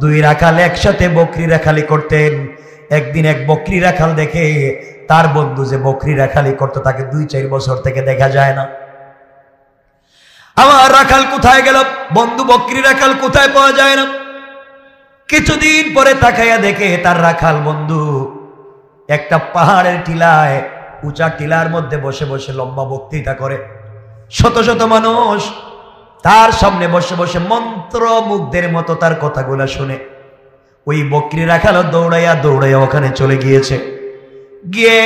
দুই রাখাল একসাথে বকরি রাখালি করতেন। একদিন এক বকরি রাখাল দেখে তার বন্ধু যে বকরি রাখালি করতো তাকে 2-4 বছর থেকে দেখা যায় না। আমার রাখাল কোথায় গেল, বন্ধু বকরি রাখাল কোথায় পাওয়া যায় না। কিছুদিন পরে তাকাইয়া দেখে তার রাখাল বন্ধু একটা পাহাড়ের টিলায়, উঁচা টিলার মধ্যে বসে বসে লম্বা বক্তৃতা করে। শত শত মানুষ তার সামনে বসে বসে মন্ত্রমুগ্ধের মতো তার কথাগুলো শুনে। ওই বকরি রাখাল দৌড়াইয়া দৌড়াইয়া ওখানে চলে গিয়েছে। গিয়ে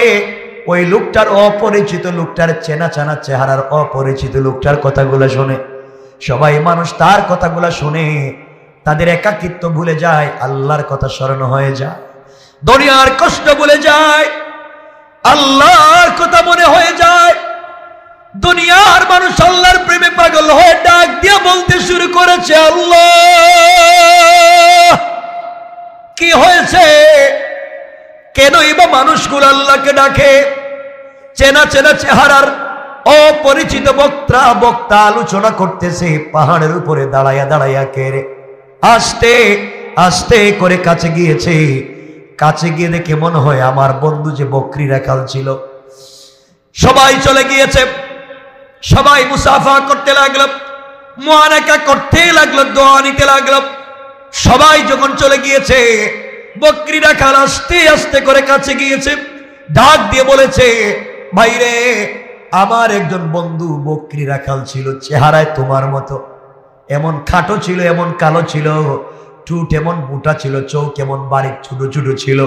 ওই লোকটার অপরিচিত, লোকটার চেনা চেনা চেহারার অপরিচিত লোকটার কথাগুলো শুনে। সবাই মানুষ তার কথাগুলো শুনে তাদের একাকিত্ব ভুলে যায়, আল্লাহর কথা স্মরণ হয়ে যায়, দুনিয়ার কষ্ট ভুলে যায়, আল্লাহর কথা মনে হয়ে যায়। দুনিয়ার মানুষ আল্লাহর প্রেমে পাগল হয়ে ডাক দিয়ে বলতে শুরু করেছে, আল্লাহ কি হয়েছে, কেনই বা মানুষগুলো আল্লাহকে ডাকে? চেনা চেনা চেহারার অপরিচিত বক্তা আলোচনা করতেছে পাহাড়ের উপরে দাঁড়াইয়া দাঁড়াইয়া। কেড়ে আস্তে আস্তে করে কাছে গিয়েছে। কাছে গিয়ে দেখে মনে হয় আমার বন্ধু যে বকরি রাখাল ছিল। সবাই চলে গিয়েছে, সবাই মুসাফা করতে লাগলো, মুআনাকা করতে লাগলো, দোয়া নিতে লাগলো। সবাই যখন চলে গিয়েছে, বকরি রাখাল আস্তে আস্তে করে কাছে গিয়েছে, ডাক দিয়ে বলেছে, ভাইরে আমার একজন বন্ধু বকরি রাখাল ছিল, চেহারায় তোমার মতো, এমন খাটো ছিল, এমন কালো ছিল, ঠোঁট এমন মোটা ছিল, চোখ এমন বারিক ছোট ছোট ছিল,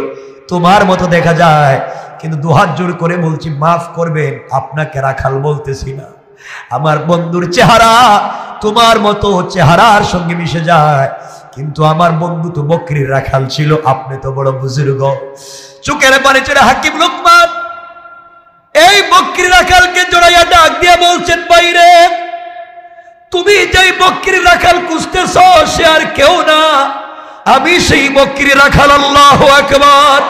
তোমার মতো দেখা যায়। কিন্তু দুহাত জোর করে বলছি মাফ করবেন, আপনাকে রাখাল বলতেছি না, আমার বন্ধুর চেহারা তোমার মতো চেহারার সঙ্গে মিশে যায়, কিন্তু আমার বন্ধু তো বকরির রাখাল ছিল, আপনি তো বড় বুজুর্গ। চোখের পানি চলে হাকিম লোকমান এই বকরি রাখালকে জড়াইয়া ডাক দিয়ে বলছেন, বাইরে তুমি যেই বকরি রাখাল খুঁজতেছ সে আর কেউ না, আমি সেই বকরি রাখাল। আল্লাহু আকবার।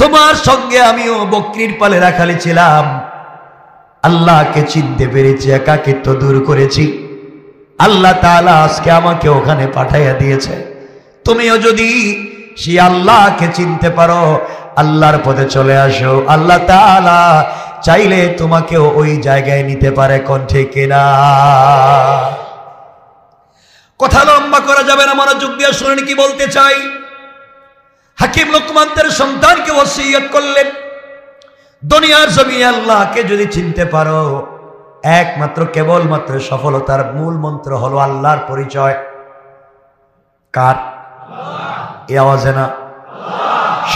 তোমার সঙ্গে আমিও বকরির পালে রাখালি ছিলাম, আল্লাহকে চিনতে পেরেছি, একাকিত্ব দূর করেছি, আল্লাহ তাআলা আজকে আমাকে ওখানে পাঠাইয়া দিয়েছে। তুমিও যদি সেই আল্লাহকে চিনতে পারো, আল্লাহর পথে চলে আসো, আল্লাহ তাআলা চাইলে তোমাকেও ওই জায়গায় নিতে পারে। কোন ঠিক কিনা? কথা লম্বা করা যাবে না, মনোযোগ দিয়ে শুনেন কি বলতে চাই। হাকিম লোকমান তার সন্তানকে ওসিয়ত করলেন, দুনিয়ার জমিনে আল্লাহকে যদি চিনতে পারো, একমাত্র কেবলমাত্র সফলতার মূল মন্ত্র হলো আল্লাহর পরিচয়। কার? এই আওয়াজে না,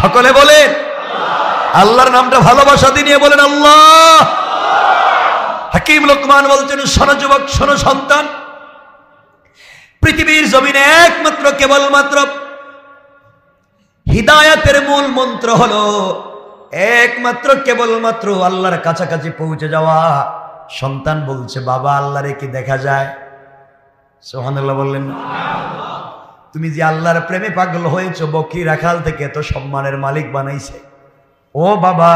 সকলে বলেন আল্লাহর নামটা ভালোবাসা দিয়ে বলেন আল্লাহ। হাকিম লোকমান বলছেন, শোনো যুবক, শোনো সন্তান, পৃথিবীর জমিনে একমাত্র কেবলমাত্র হিদায়াতের মূল মন্ত্র হলো একমাত্র কেবলমাত্র আল্লাহর কাছাকাছি পৌঁছে যাওয়া। সন্তান বলছে, বাবা আল্লাহরে কি দেখা যায়? সুবহানাল্লাহ বললেন না? তুমি যে আল্লাহর প্রেমে পাগল হয়েছো, বকরি রাখাল থেকে তো সম্মানের মালিক বানাইছে, ও বাবা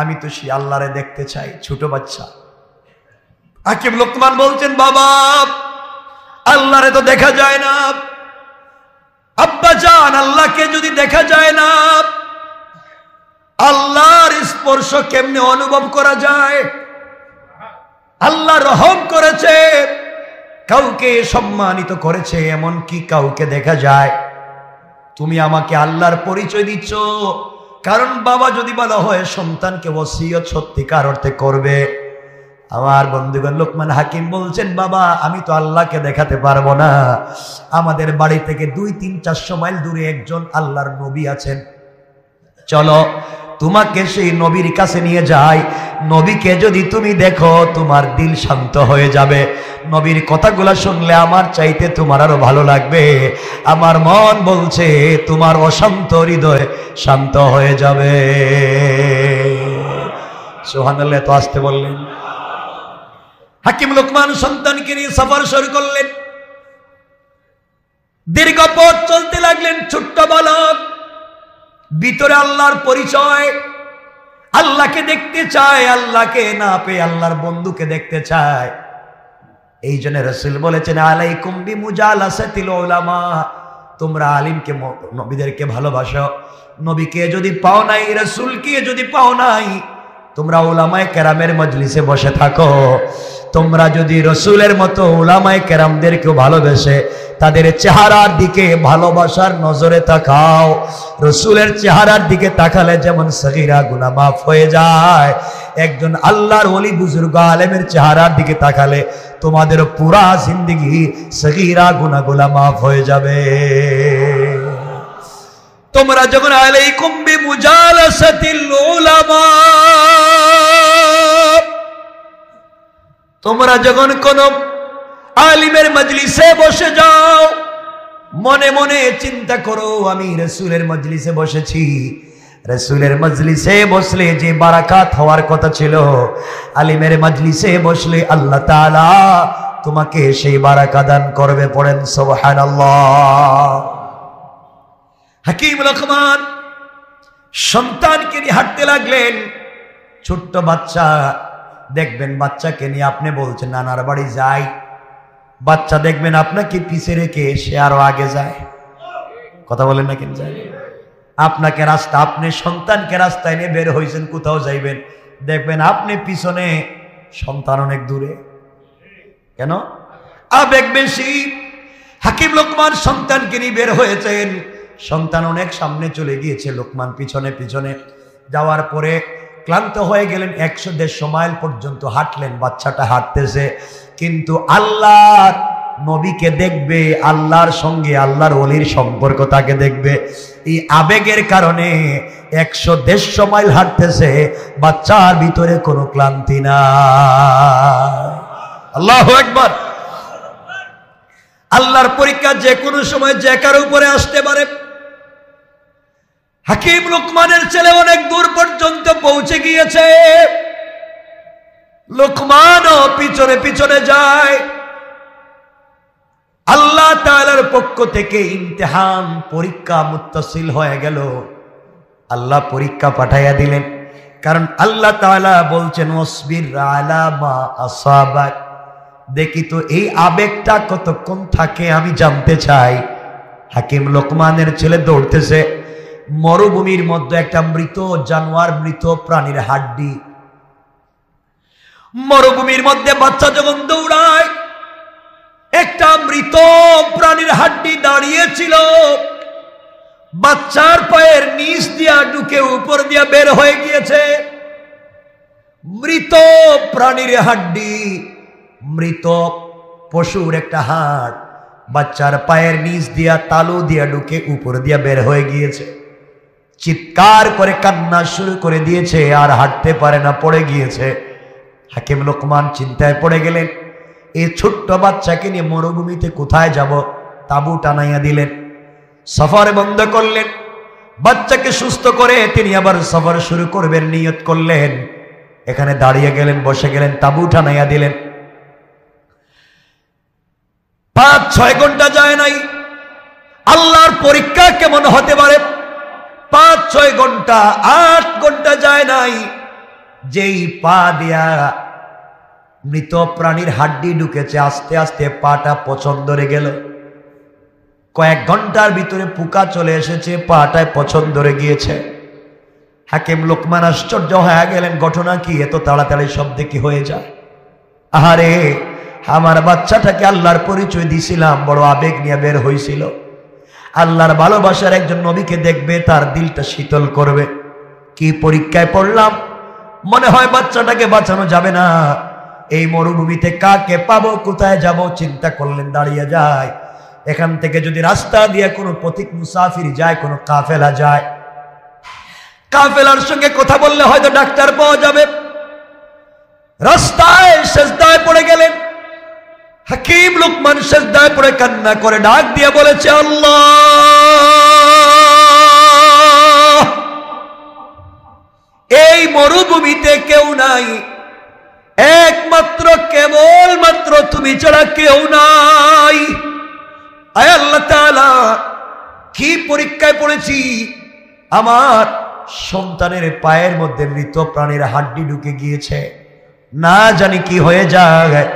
আমি তো সেই আল্লাহরে দেখতে চাই। ছোট বাচ্চা হাকিম লোকমান বলছেন, বাবা আল্লাহরে তো দেখা যায় না। আব্বা জান, আল্লাহকে যদি দেখা যায় না, আল্লাহর স্পর্শ কেমনে অনুভব করা যায়? আল্লাহ রহম করেছে, কাউকে সম্মানিত করেছে, এমন কি কাউকে দেখা যায়? তুমি আমাকে আল্লাহর পরিচয় দিচ্ছ, কারণ বাবা যদি বলা হয় সন্তানকে ওসিয়ত সত্যিকার অর্থে করবে। আমার বন্ধুগণ, লোকমান হাকিম বলছেন, বাবা আমি তো আল্লাহকে দেখাতে পারবো না, আমাদের বাড়ি থেকে 200-400 মাইল দূরে একজন আল্লাহর নবী আছেন, চলো তোমাকে সেই নবীর কাছে নিয়ে যাই। নবীকে যদি তুমি দেখো তোমার দিল শান্ত হয়ে যাবে, নবীর কথাগুলো শুনলে আমার চাইতে তোমার আরো ভালো লাগবে। আমার মন বলছে তোমার অশান্ত হৃদয় শান্ত হয়ে যাবে। সুবহানাল্লাহ, তো আসতে বললেন। হাকিম লোকমান সন্তানকে নিয়ে সফর শুরু করলেন। দীর্ঘ পথ চলতে লাগলেন। ছোট্ট বালক, ভিতরে আল্লাহর পরিচয়, আল্লাহকে দেখতে চায়, আল্লাহকে না পেয়ে আল্লাহর বন্ধুকে দেখতে চায়। এই জন্য রাসূল বলেছেন আলাইকুম বিমুজালাসাতিল উলামা, তোমরা আলিমকে নবীদেরকে ভালোবাসো। নবীকে যদি পাও নাই, রাসূলকে যদি পাও নাই, তোমরা উলামায়ে কেরামের মজলিসে বসে থাকো। তোমরা যদি রাসূলের মতো উলামায়ে কেরামদেরকে ভালোবেসে তাদের চেহারার দিকে ভালোবাসার নজরে তাকাও, রাসূলের চেহারার দিকে তাকালে যেমন সগীরা গুনাহ মাফ হয়ে যায়, একজন আল্লাহর ওলি বুজুর্গ আলেমের চেহারার দিকে তাকালে তোমাদের পুরা জিন্দেগি সগীরা গুনাহগুলো মাফ হয়ে যাবে। তোমরা যখন আলাইকুম বিমুজালাসাতিল উলামা, তোমরা যখন কোন আলিমের মজলিসে বসে যাও, মনে মনে চিন্তা করো আমি রাসূলের মজলিসে বসেছি। রাসূলের মজলিসে বসলে যে বারাকাত হওয়ার কথা ছিল, আলিমের মজলিসে বসলে আল্লাহ তাআলা তোমাকে সেই বারাকা দান করবে। পড়েন সুবহানাল্লাহ। হাকিম লোকমান সন্তানকে নিয়ে হাঁটতে লাগলেন। ছোট্ট বাচ্চা, দেখবেন বাচ্চাকে নিয়ে আপনি বলছেন নানার বাড়ি যাই, বাচ্চা দেখবেন আপনাকে পিছে রেখে সে আরো আগে যায়। কথা বলেন না কেন যায়? আপনাকে রাস্তা, আপনি সন্তানকে রাস্তায় নিয়ে বের হয়েছেন কোথাও যাইবেন, দেখবেন আপনি পিছনে, সন্তান অনেক দূরে। কেন? আবেগ বেশি। হাকিম লোকমান সন্তানকে নিয়ে বের হয়েছেন, সন্তান অনেক সামনে চলে গিয়েছে, লোকমান পিছনে পিছনে যাওয়ার পরে ক্লান্ত হয়ে গেলেন। 100-150 মাইল পর্যন্ত হাঁটলেন, বাচ্চাটা হাঁটতেছে, কিন্তু আল্লাহর নবীকে দেখবে, আল্লাহর সঙ্গে আল্লাহর ওলির সম্পর্ক তাকে দেখবে। এই আবেগের কারণে 100-150 মাইল হাঁটতেছে, বাচ্চার ভিতরে কোনো ক্লান্তি না। আল্লাহু আকবার। আল্লাহর পরীক্ষা যে কোনো সময় যে কারো উপরে আসতে পারে। হাকিম লোকমানের ছেলে অনেক দূর পর্যন্ত পৌঁছে গিয়েছে, লোকমানও পিছনে পিছনে যায়। আল্লাহ তাআলার পক্ষ থেকে ইমতিহান, পরীক্ষা মুত্তাসিল হয়ে গেল। আল্লাহ পরীক্ষা পাঠাইয়া দিলেন, কারণ আল্লাহ তাআলা বলছেন ওয়াসবির আলা মা আসাবাক। দেখি তো এই আবেগটা কতক্ষণ থাকে আমি জানতে চাই। হাকিম লোকমানের ছেলে দৌড়তেছে, মরুভূমির মধ্যে একটা মৃত জানোয়ার, মৃত প্রাণীর হাড্ডি। মরুভূমির মধ্যে বাচ্চা যখন দৌড়ায়, একটা মৃত প্রাণীর হাড্ডি দাঁড়িয়েছিল, বাচ্চার পায়ের নিচ দিয়া ঢুকে উপর দিয়া বের হয়ে গিয়েছে। মৃত প্রাণীর হাড্ডি, মৃত পশুর একটা হাড় বাচ্চার পায়ের নিচ দিয়া তালু দিয়া ঢুকে উপর দিয়া বের হয়ে গিয়েছে। চিৎকার করে কান্না শুরু করে দিয়েছে, আর হাঁটতে পারে না, পড়ে গিয়েছে। হাকিম লোকমান চিন্তায় পড়ে গেলেন, এই ছোট্ট বাচ্চাকে নিয়ে মরুভূমিতে কোথায় যাব? তাবু টানাইয়া দিলেন, সফর বন্ধ করলেন। বাচ্চাকে সুস্থ করে তিনি আবার সফর শুরু করবেন নিয়ত করলেন। এখানে দাঁড়িয়ে গেলেন, বসে গেলেন, তাবু টানাইয়া দিলেন। 5-6 ঘন্টা যায় নাই। আল্লাহর পরীক্ষা কেমন হতে পারে? 5-6 ঘন্টা, 8 ঘন্টা যায় নাই, যেই পা দিয়া মৃত প্রাণীর হাড্ডি ঢুকেছে, আস্তে আস্তে পাটা পছন্দ ধরে গেল। কয়েক ঘন্টার ভিতরে পোকা চলে এসেছে, পাটায় পছন্দ ধরে গিয়েছে। হাকিম লোকমান আশ্চর্য হয়ে গেলেন, ঘটনা কি? এত তাড়াতাড়ি শব্দে কি হয়ে যায়? আহারে, আমার বাচ্চাটাকে আল্লাহর পরিচয় দিছিলাম, বড় আবেগ নিয়ে বের হয়েছিল। আল্লাহর ভালোবাসার একজন নবীকে দেখবে, তার দিলটা শীতল করবে। কি পরীক্ষায় পড়লাম, মনে হয় বাচ্চাটাকে বাঁচানো যাবে না। এই মরুভূমিতে কাকে পাবো, কোথায় যাব? চিন্তা করলেন, দাঁড়িয়ে যায়। এখান থেকে যদি রাস্তা দিয়ে কোনো পথিক মুসাফির যায়, কোনো কাফেলা যায়, কাফেলার সঙ্গে কথা বললে হয়তো ডাক্তার পাওয়া যাবে। রাস্তায় সেজদায় পড়ে গেলেন। হাকিম লোকমান সেজদায় পড়ে কান্না করে ডাক দিয়ে বলেছে, আল্লাহ, এই মরুভূমিতে কেউ নাই, একমাত্র কেবলমাত্র তুমি ছাড়া কেউ নাই। আয় আল্লাহ তাআলা, কি পরীক্ষায় পড়েছি, আমার সন্তানের পায়ের মধ্যে মৃত প্রাণীর হাড্ডি ঢুকে গিয়েছে, না জানি কি হয়ে যায়।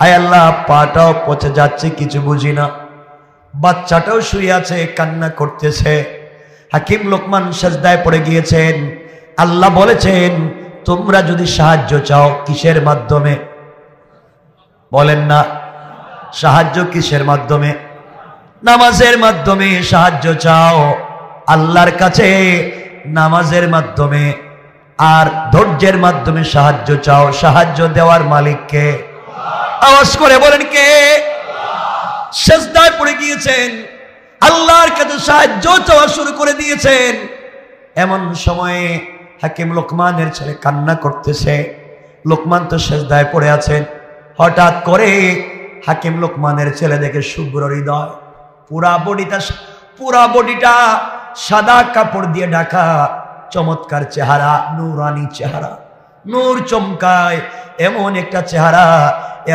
আয় আল্লাহ পাটাও পচে যাচ্ছে, কিছু বুঝি না। বাচ্চাটাও শুয়ে আছে, কান্না করতেছে। হাকিম লোকমান সিজদায় পড়ে গিয়েছেন। আল্লাহ বলেছেন, তোমরা যদি সাহায্য চাও কিসের মাধ্যমে? বলেন না, সাহায্য কিসের মাধ্যমে? নামাজের মাধ্যমে সাহায্য চাও আল্লাহর কাছে, নামাজের মাধ্যমে আর ধৈর্যের মাধ্যমে সাহায্য চাও। সাহায্য দেওয়ার মালিককে আওয়াজ করে বলেন কে? সিজদায় পড়ে গিয়েছেন, আল্লাহর কাছে সাহায্য চাওয়া শুরু করে দিয়েছেন। এমন সময়ে হাকিম লোকমানের ছেলে কান্না করতেছে। লোকমান তো সিজদায় পড়ে আছেন। হঠাৎ করে হাকিম লোকমানের ছেলে দেখে শুভ্র হৃদয়, পুরা বডিটা সাদা কাপড় দিয়ে ঢাকা, চমৎকার চেহারা, নূরানি চেহারা, নূর চমকায় এমন একটা চেহারা,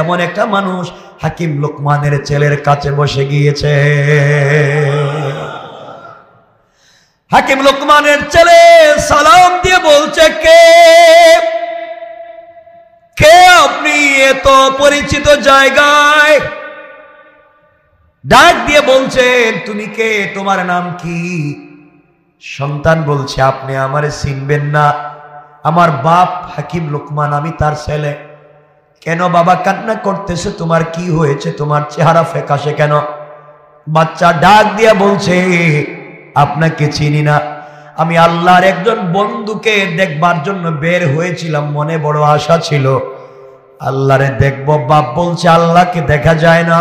এমন একটা মানুষ হাকিম লোকমানের ছেলের কাছে বসে গিয়েছে। হাকিম লোকমানের ছেলে সালাম দিয়ে বলছে, কে কে আপনি এত পরিচিত জায়গায়? ডাক দিয়ে বলছেন, তুমি কে, তোমার নাম কি? সন্তান বলছে, আপনি আমারে চিনবেন না, আমার বাপ হাকিম লোকমান, আমি তার ছেলে। কেন বাবা কান্না করতেছে, তোমার কি হয়েছে, তোমার চেহারা ফ্যাকাশে কেন? বাচ্চা ডাক দিয়া বলছে, আপনাকে চিনি না, আমি আল্লাহর একজন বন্ধুকে দেখবার জন্য বের হয়েছিলাম, মনে বড় আশা ছিল আল্লাহরে দেখব। বাপ বলছে, আল্লাহকে দেখা যায় না,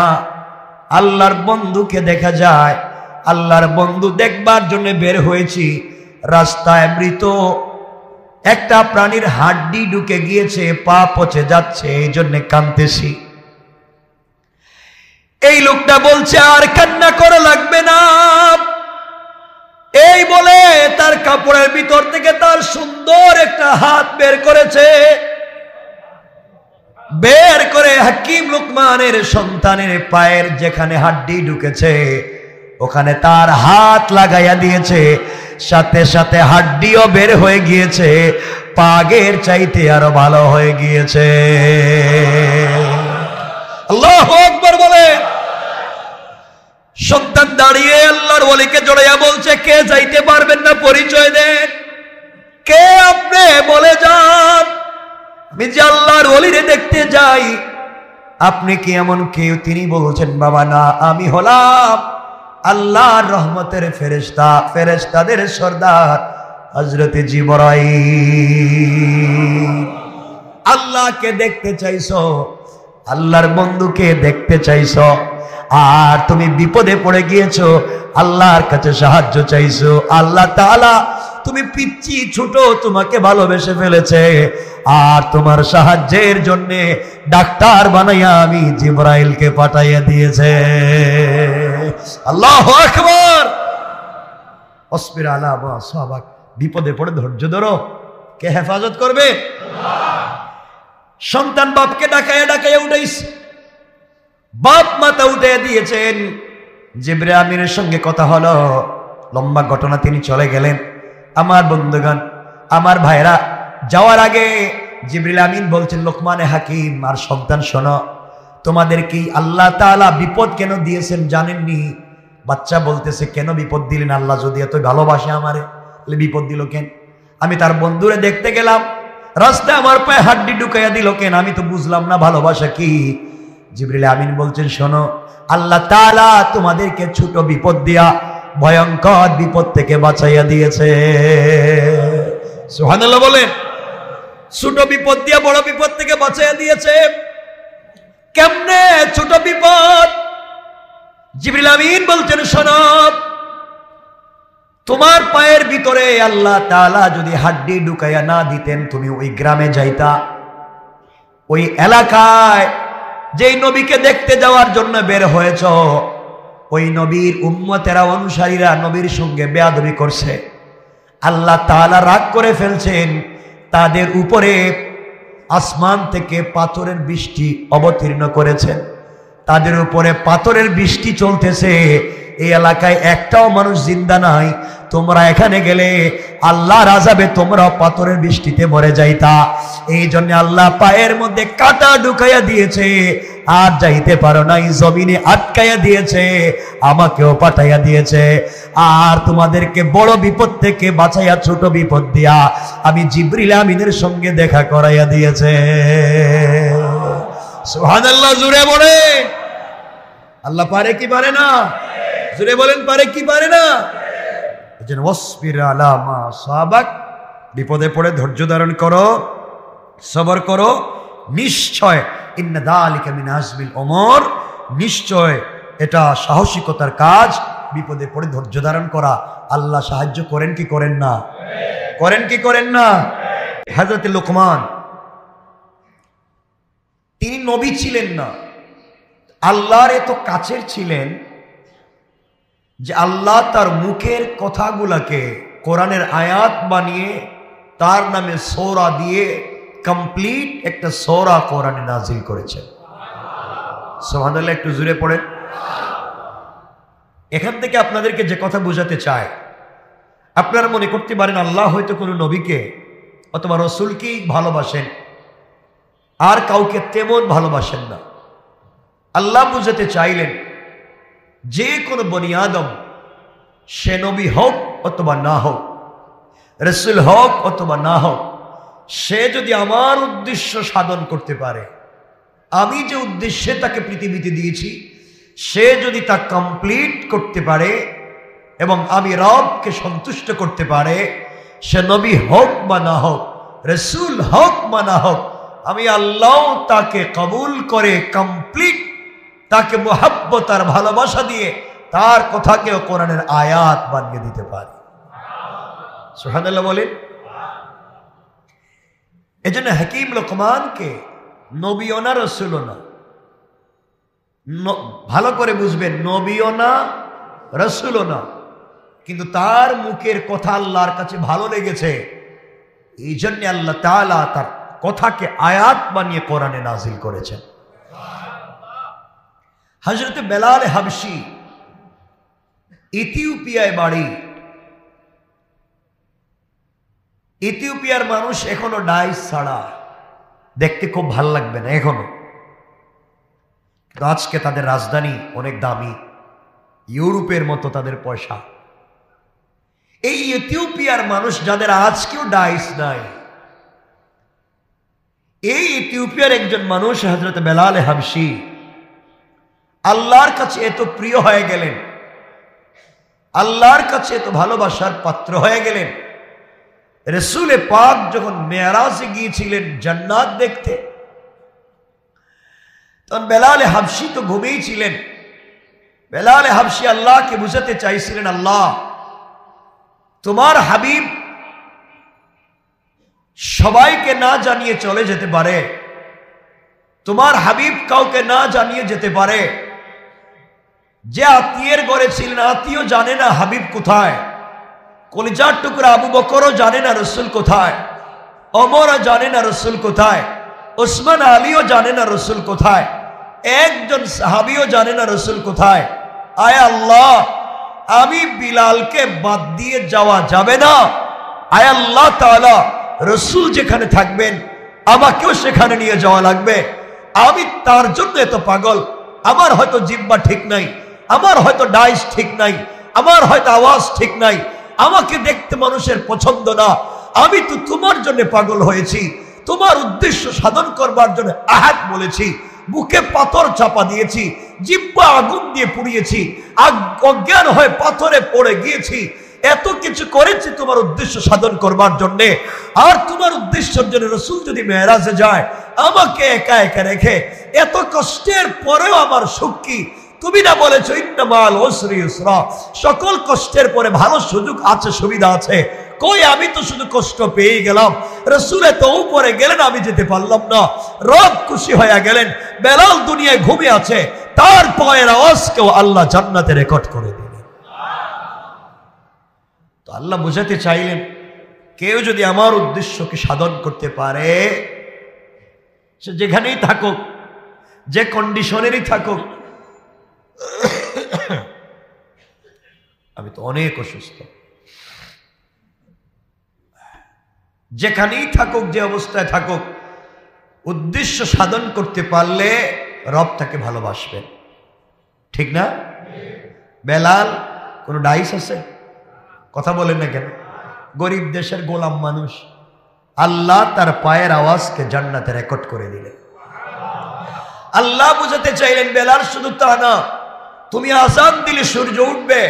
আল্লাহর বন্ধুকে দেখা যায়। আল্লাহর বন্ধু দেখবার জন্য বের হয়েছি, রাস্তায় মৃত একটা প্রাণীর হাড্ডি ঢুকে গিয়েছে, পা পচে যাচ্ছে, এই জন্য কাঁদতেছি। এই লোকটা বলছে, আর কান্না করা লাগবে না। এই বলে তার কাপড়ের ভিতর থেকে তার সুন্দর একটা হাত বের করেছে। বের করে হাকিম লোকমানের সন্তানের পায়ের যেখানে হাড্ডি ঢুকেছে ওখানে তার হাত লাগাইয়া দিয়েছে। সাথে সাথে হাড্ডিও বের হয়ে গিয়েছে, পাগের চাইতে আরো ভালো হয়ে গিয়েছে। আল্লাহু আকবার বলে। সন্তান দাঁড়িয়ে আল্লাহর ওলিকে জড়াইয়া বলছে, কে যাইতে পারবেন না, পরিচয় দেন, কে আপনি, বলে যান, আমি যে আল্লাহর ওলিরে দেখতে যাই, আপনি কি এমন কেউ? তিনি বলছেন, বাবা না, আমি হলাম আল্লাহর রহমতের ফেরেশতা, ফেরেশতাদের সর্দার হযরত জিবরাইল। আল্লাহকে দেখতে চাইছো, আল্লাহর বন্ধুকে দেখতে চাইছো, আর তুমি বিপদে পড়ে গিয়েছো, আল্লাহর কাছে সাহায্য চাইছো। আল্লাহ তাআলা তুমি পিচ্চি ছোট, তোমাকে ভালোবেসে ফেলেছে, আর তোমার সাহায্যের জন্য ডাক্তার বানাইয়া আমি জিবরাইলকে পাঠাইয়া দিয়েছে। আল্লাহু আকবার। অসবির আলা মা সাবাক। বিপদে পড়ে ধৈর্য ধরো, কে হেফাজত করবে? সন্তান বাপকে ডাকাইয়া উঠাইছে, বাপ মাথা উঠে দিয়েছেন। জিবরাইল আমিনের সঙ্গে কথা হলো, লম্বা ঘটনা, তিনি চলে গেলেন। আমার বন্ধুগণ, আমার ভাইরা, যাওয়ার আগে জিবরাইল আমিন বলছেন, লোকমানে হাকিম আর সন্তান, শোনো, তোমাদের কি আল্লাহ তাআলা বিপদ কেন দিয়েছেন জানেননি? বাচ্চা বলতেছে, কেন বিপদ দিলেন? আল্লাহ যদি এত ভালোবাসে আমারে, বিপদ দিল কেন? আমি তার বন্ধুরে দেখতে গেলাম, রাস্তায় আমার পায়ে হাড্ডি ঢুকাইয়া দিল কেন? আমি তো বুঝলাম না ভালোবাসা কি। জিবরাইল আমিন বলছেন, শোনো, আল্লাহ তাআলা তোমাদেরকে ছোট বিপদ দিয়া ভয়ঙ্কর বিপদ থেকে বাঁচাইয়া দিয়েছে। সুবহানাল্লাহ বলেন। ছোট বিপদ দিয়া বড় বিপদ থেকে বাঁচাইয়া দিয়েছে। কেমনে ছোট বিপদ? জিবরাইল আমিন বলছেন, শোনো, তোমার পায়ের ভিতরে আল্লাহ তাআলা যদি হাড্ডি ঢুকাইয়া না দিতেন, তুমি ওই গ্রামে যাইতা, ওই এলাকায় যেই নবীকে দেখতে যাওয়ার জন্য বের হয়েছ, ওই নবীর উম্মতেরা, অনুসারীরা নবীর সঙ্গে বেয়াদবি করছে। আল্লাহ তাআলা রাগ করে ফেলছেন, তাদের উপরে আসমান থেকে পাথরের বৃষ্টি অবতীর্ণ করেছেন, তাদের উপরে পাথরের বৃষ্টি চলতেছে। এই এলাকায় একটাও মানুষ জিন্দা নাই। তোমরা এখানে গেলে আল্লাহর আযাবে তোমরা পাথরের বৃষ্টিতে মরে যাইতা। এই জন্য আল্লাহ পায়ের মধ্যে কাঁটা ঢুকাইয়া দিয়েছে, আর যাইতে পারো নাই, জমিনে আটকাইয়া দিয়েছে, আমাকেও পাঠাইয়া দিয়েছে। আর তোমাদেরকে বড় বিপদ থেকে বাঁচাইয়া ছোট বিপদ দিয়া আমি জিবরিল আমিনের সঙ্গে দেখা করাইয়া দিয়েছে। সুবহানাল্লাহ, জোরে বলে। আল্লাহ পারে কি পারে না? জোরে বলেন, পারে কি পারে না? এজন্য ওয়াসবির আলা মা সাবাক, বিপদে পড়ে ধৈর্য ধারণ করো, সবর করো। নিশ্চয় ইন্না যালিকা মিন আজমিল উমুর, নিশ্চয় এটা সাহসিকতার কাজ, বিপদে পড়ে ধৈর্য ধারণ করা। আল্লাহ সাহায্য করেন কি করেন না? করেন কি করেন না? হযরত লোকমান, তিনি নবী ছিলেন না, আল্লাহর এত কাছের ছিলেন যে আল্লাহ তার মুখের কথাগুলাকে কোরআনের আয়াত বানিয়ে তার নামে সূরা দিয়ে কমপ্লিট একটা সূরা কোরআনে নাজিল করেছেন। সুবহানাল্লাহ, একটু জোরে পড়েন। এখান থেকে আপনাদেরকে যে কথা বোঝাতে চায়, আপনারা মনে করতে পারেন আল্লাহ হয়তো কোনো নবীকে অথবা রসুলকেই ভালোবাসেন, আর কাউকে তেমন ভালোবাসেন না। আল্লাহ বুঝাতে চাইলেন যে কোনো বনি আদম, সে নবী হোক অথবা না হোক, রসুল হোক অথবা না হোক, সে যদি আমার উদ্দেশ্য সাধন করতে পারে, আমি যে উদ্দেশ্যে তাকে পৃথিবীতে দিয়েছি, সে যদি তা কমপ্লিট করতে পারে এবং আমি রবকে সন্তুষ্ট করতে পারে, সে নবী হোক বা না হোক, রসুল হোক বা না হোক, আমি আল্লাহ তাকে কবুল করে কমপ্লিট তাকে মুহাব্বত আর ভালোবাসা দিয়ে তার কথাকেও কোরআনের আয়াত বানিয়ে দিতে পারি। সুবহানাল্লাহ বলেন। এজন্য হাকিম লোকমানকে নবীও না রসুলও না, ভালো করে বুঝবেন, নবীও না রসুলও না, কিন্তু তার মুখের কথা আল্লাহর কাছে ভালো লেগেছে, এই জন্য আল্লাহ তাআলা তার কথাকে আয়াত বানিয়ে কোরআনে নাজিল করেছেন। হযরত বেলাল হাবশী, ইথিওপিয়ায় বাড়ি। ইথিওপিয়ার মানুষ এখনো ডাইস ছাড়া, দেখতে খুব ভাল লাগবে না এখনো, আজকে তাদের রাজধানী অনেক দামি, ইউরোপের মতো তাদের পয়সা। এই ইথিওপিয়ার মানুষ যাদের আজকেও ডাইস নাই, এই ইথিওপিয়ার একজন মানুষ হযরত বেলাল হাবশী আল্লাহর কাছে এত প্রিয় হয়ে গেলেন, আল্লাহর কাছে এত ভালোবাসার পাত্র হয়ে গেলেন। রাসূলে পাক যখন মেরাজে গিয়েছিলেন জান্নাত দেখতে, তখন বেলাল হাবশী তো ঘুমেই ছিলেন। বেলাল হাবশী আল্লাহকে বুঝাতে চাইছিলেন, আল্লাহ তোমার হাবিব সবাইকে না জানিয়ে চলে যেতে পারে, তোমার হাবিব কাউকে না জানিয়ে যেতে পারে। যে আত্মীয়ের ঘরে ছিলেন, আত্মীয় জানে না হাবিব কোথায়, কলিজার টুকরা আবু বকরও জানে না রসুল কোথায়, ওমরও জানে না রসুল কোথায়, ওসমান আলীও জানে না রসুল কোথায়, একজন সাহাবীও জানে না রসুল কোথায়। আয় আল্লাহ, আমি বিলালকে বাদ দিয়ে যাওয়া যাবে না। আয় আল্লাহ তাআলা, রসুল যেখানে থাকবেন আমাকেও সেখানে নিয়ে যাওয়া লাগবে। আমি তার জন্য এত পাগল। আমার হয়তো জিহ্বা ঠিক নাই, আমার হয়তো ডাইস ঠিক নাই, আমার হয়তো আওয়াজ ঠিক নাই, আমাকে দেখতে মানুষের পছন্দ না। আমি তো তোমার জন্য পাগল হয়েছি, তোমার উদ্দেশ্য সাধন করবার জন্য আহাত বলেছি, বুকে পাথর চাপা দিয়েছি, জিহ্বা আগুন দিয়ে পুড়িয়েছি, অজ্ঞান হয়ে পাথরে পড়ে গিয়েছি, এত কিছু করেছি তোমার উদ্দেশ্য সাধন করবার জন্য। আর তোমার উদ্দেশ্যের জন্য রাসূল যদি মেরাজে যায়, আমাকে একা একা রেখে এত কষ্টের পরেও আমার সুখ কি? তুমি না বলেছো ইন্না মাল উসরি ইউসরা, সকল কষ্টের পরে ভালো সুযোগ আছে, সুবিধা আছে। কই, আমি তো শুধু কষ্ট পেয়ে গেলাম, রাসূল তো উপরে গেলেন, আমি যেতে পারলাম না। রব খুশি হয়ে গেলেন, বেলাল দুনিয়ায় ঘুমিয়ে আছে, তার পায়ের আওয়াজকেও আল্লাহ জান্নাতে রেকর্ড করে দিলেন। তো আল্লাহ বুঝাতে চাইলেন, কেউ যদি আমার উদ্দেশ্যকে সাধন করতে পারে, সে যেখানেই থাকুক, যে কন্ডিশনেরই থাকুক, আমি তো অনেক অসুস্থ, যেখানেই থাকুক, যে অবস্থায় থাকুক, উদ্দেশ্য সাধন করতে পারলে রব তাকে ভালোবাসবেন। ঠিক না? বেলাল কোনো ডাইস আছে? কথা বলেন না কেন? গরিব দেশের গোলাম মানুষ, আল্লাহ তার পায়ের আওয়াজকে জান্নাতে রেকর্ড করে দিলেন। আল্লাহ বুঝাতে চাইলেন বেলাল শুধু তা না, তুমি আজান দিলে সূর্য উঠবে,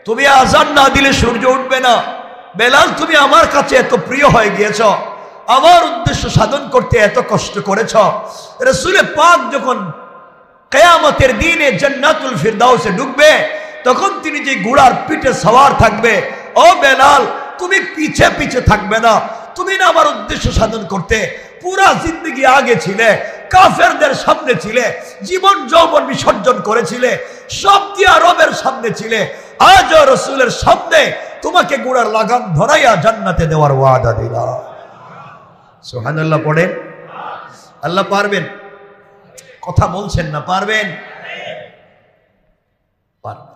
তুমি আজান না দিলে সূর্য উঠবে না। বেলাল তুমি আমার কাছে এত প্রিয় হয়ে গিয়েছ, আমার উদ্দেশ্য সাধন করতে এত কষ্ট করেছ। রাসূলে পাক যখন কিয়ামতের দিনে জান্নাতুল ফিরদাউসে ঢুকবে, তখন তিনি যে ঘোড়ার পিঠে সওয়ার থাকবে, ও বেলাল তুমি পিছে পিছে থাকবে না, তুমি না আমার উদ্দেশ্য সাধন করতে পুরা জিন্দগি আগে ছিলে, কাফেরদের সামনে ছিলে, জীবন যৌবন বিসর্জন করেছিলে, সব দিয়া রবের সামনে ছিলে, আজ রাসূলের সামনে তোমাকে ঘোড়ার লাগাম ধরাইয়া জান্নাতে দেওয়ার ওয়াদা দিলাম। সুবহানাল্লাহ পড়েন। আল্লাহ পারবেন? কথা বলছেন না, পারবেন? পারবেন।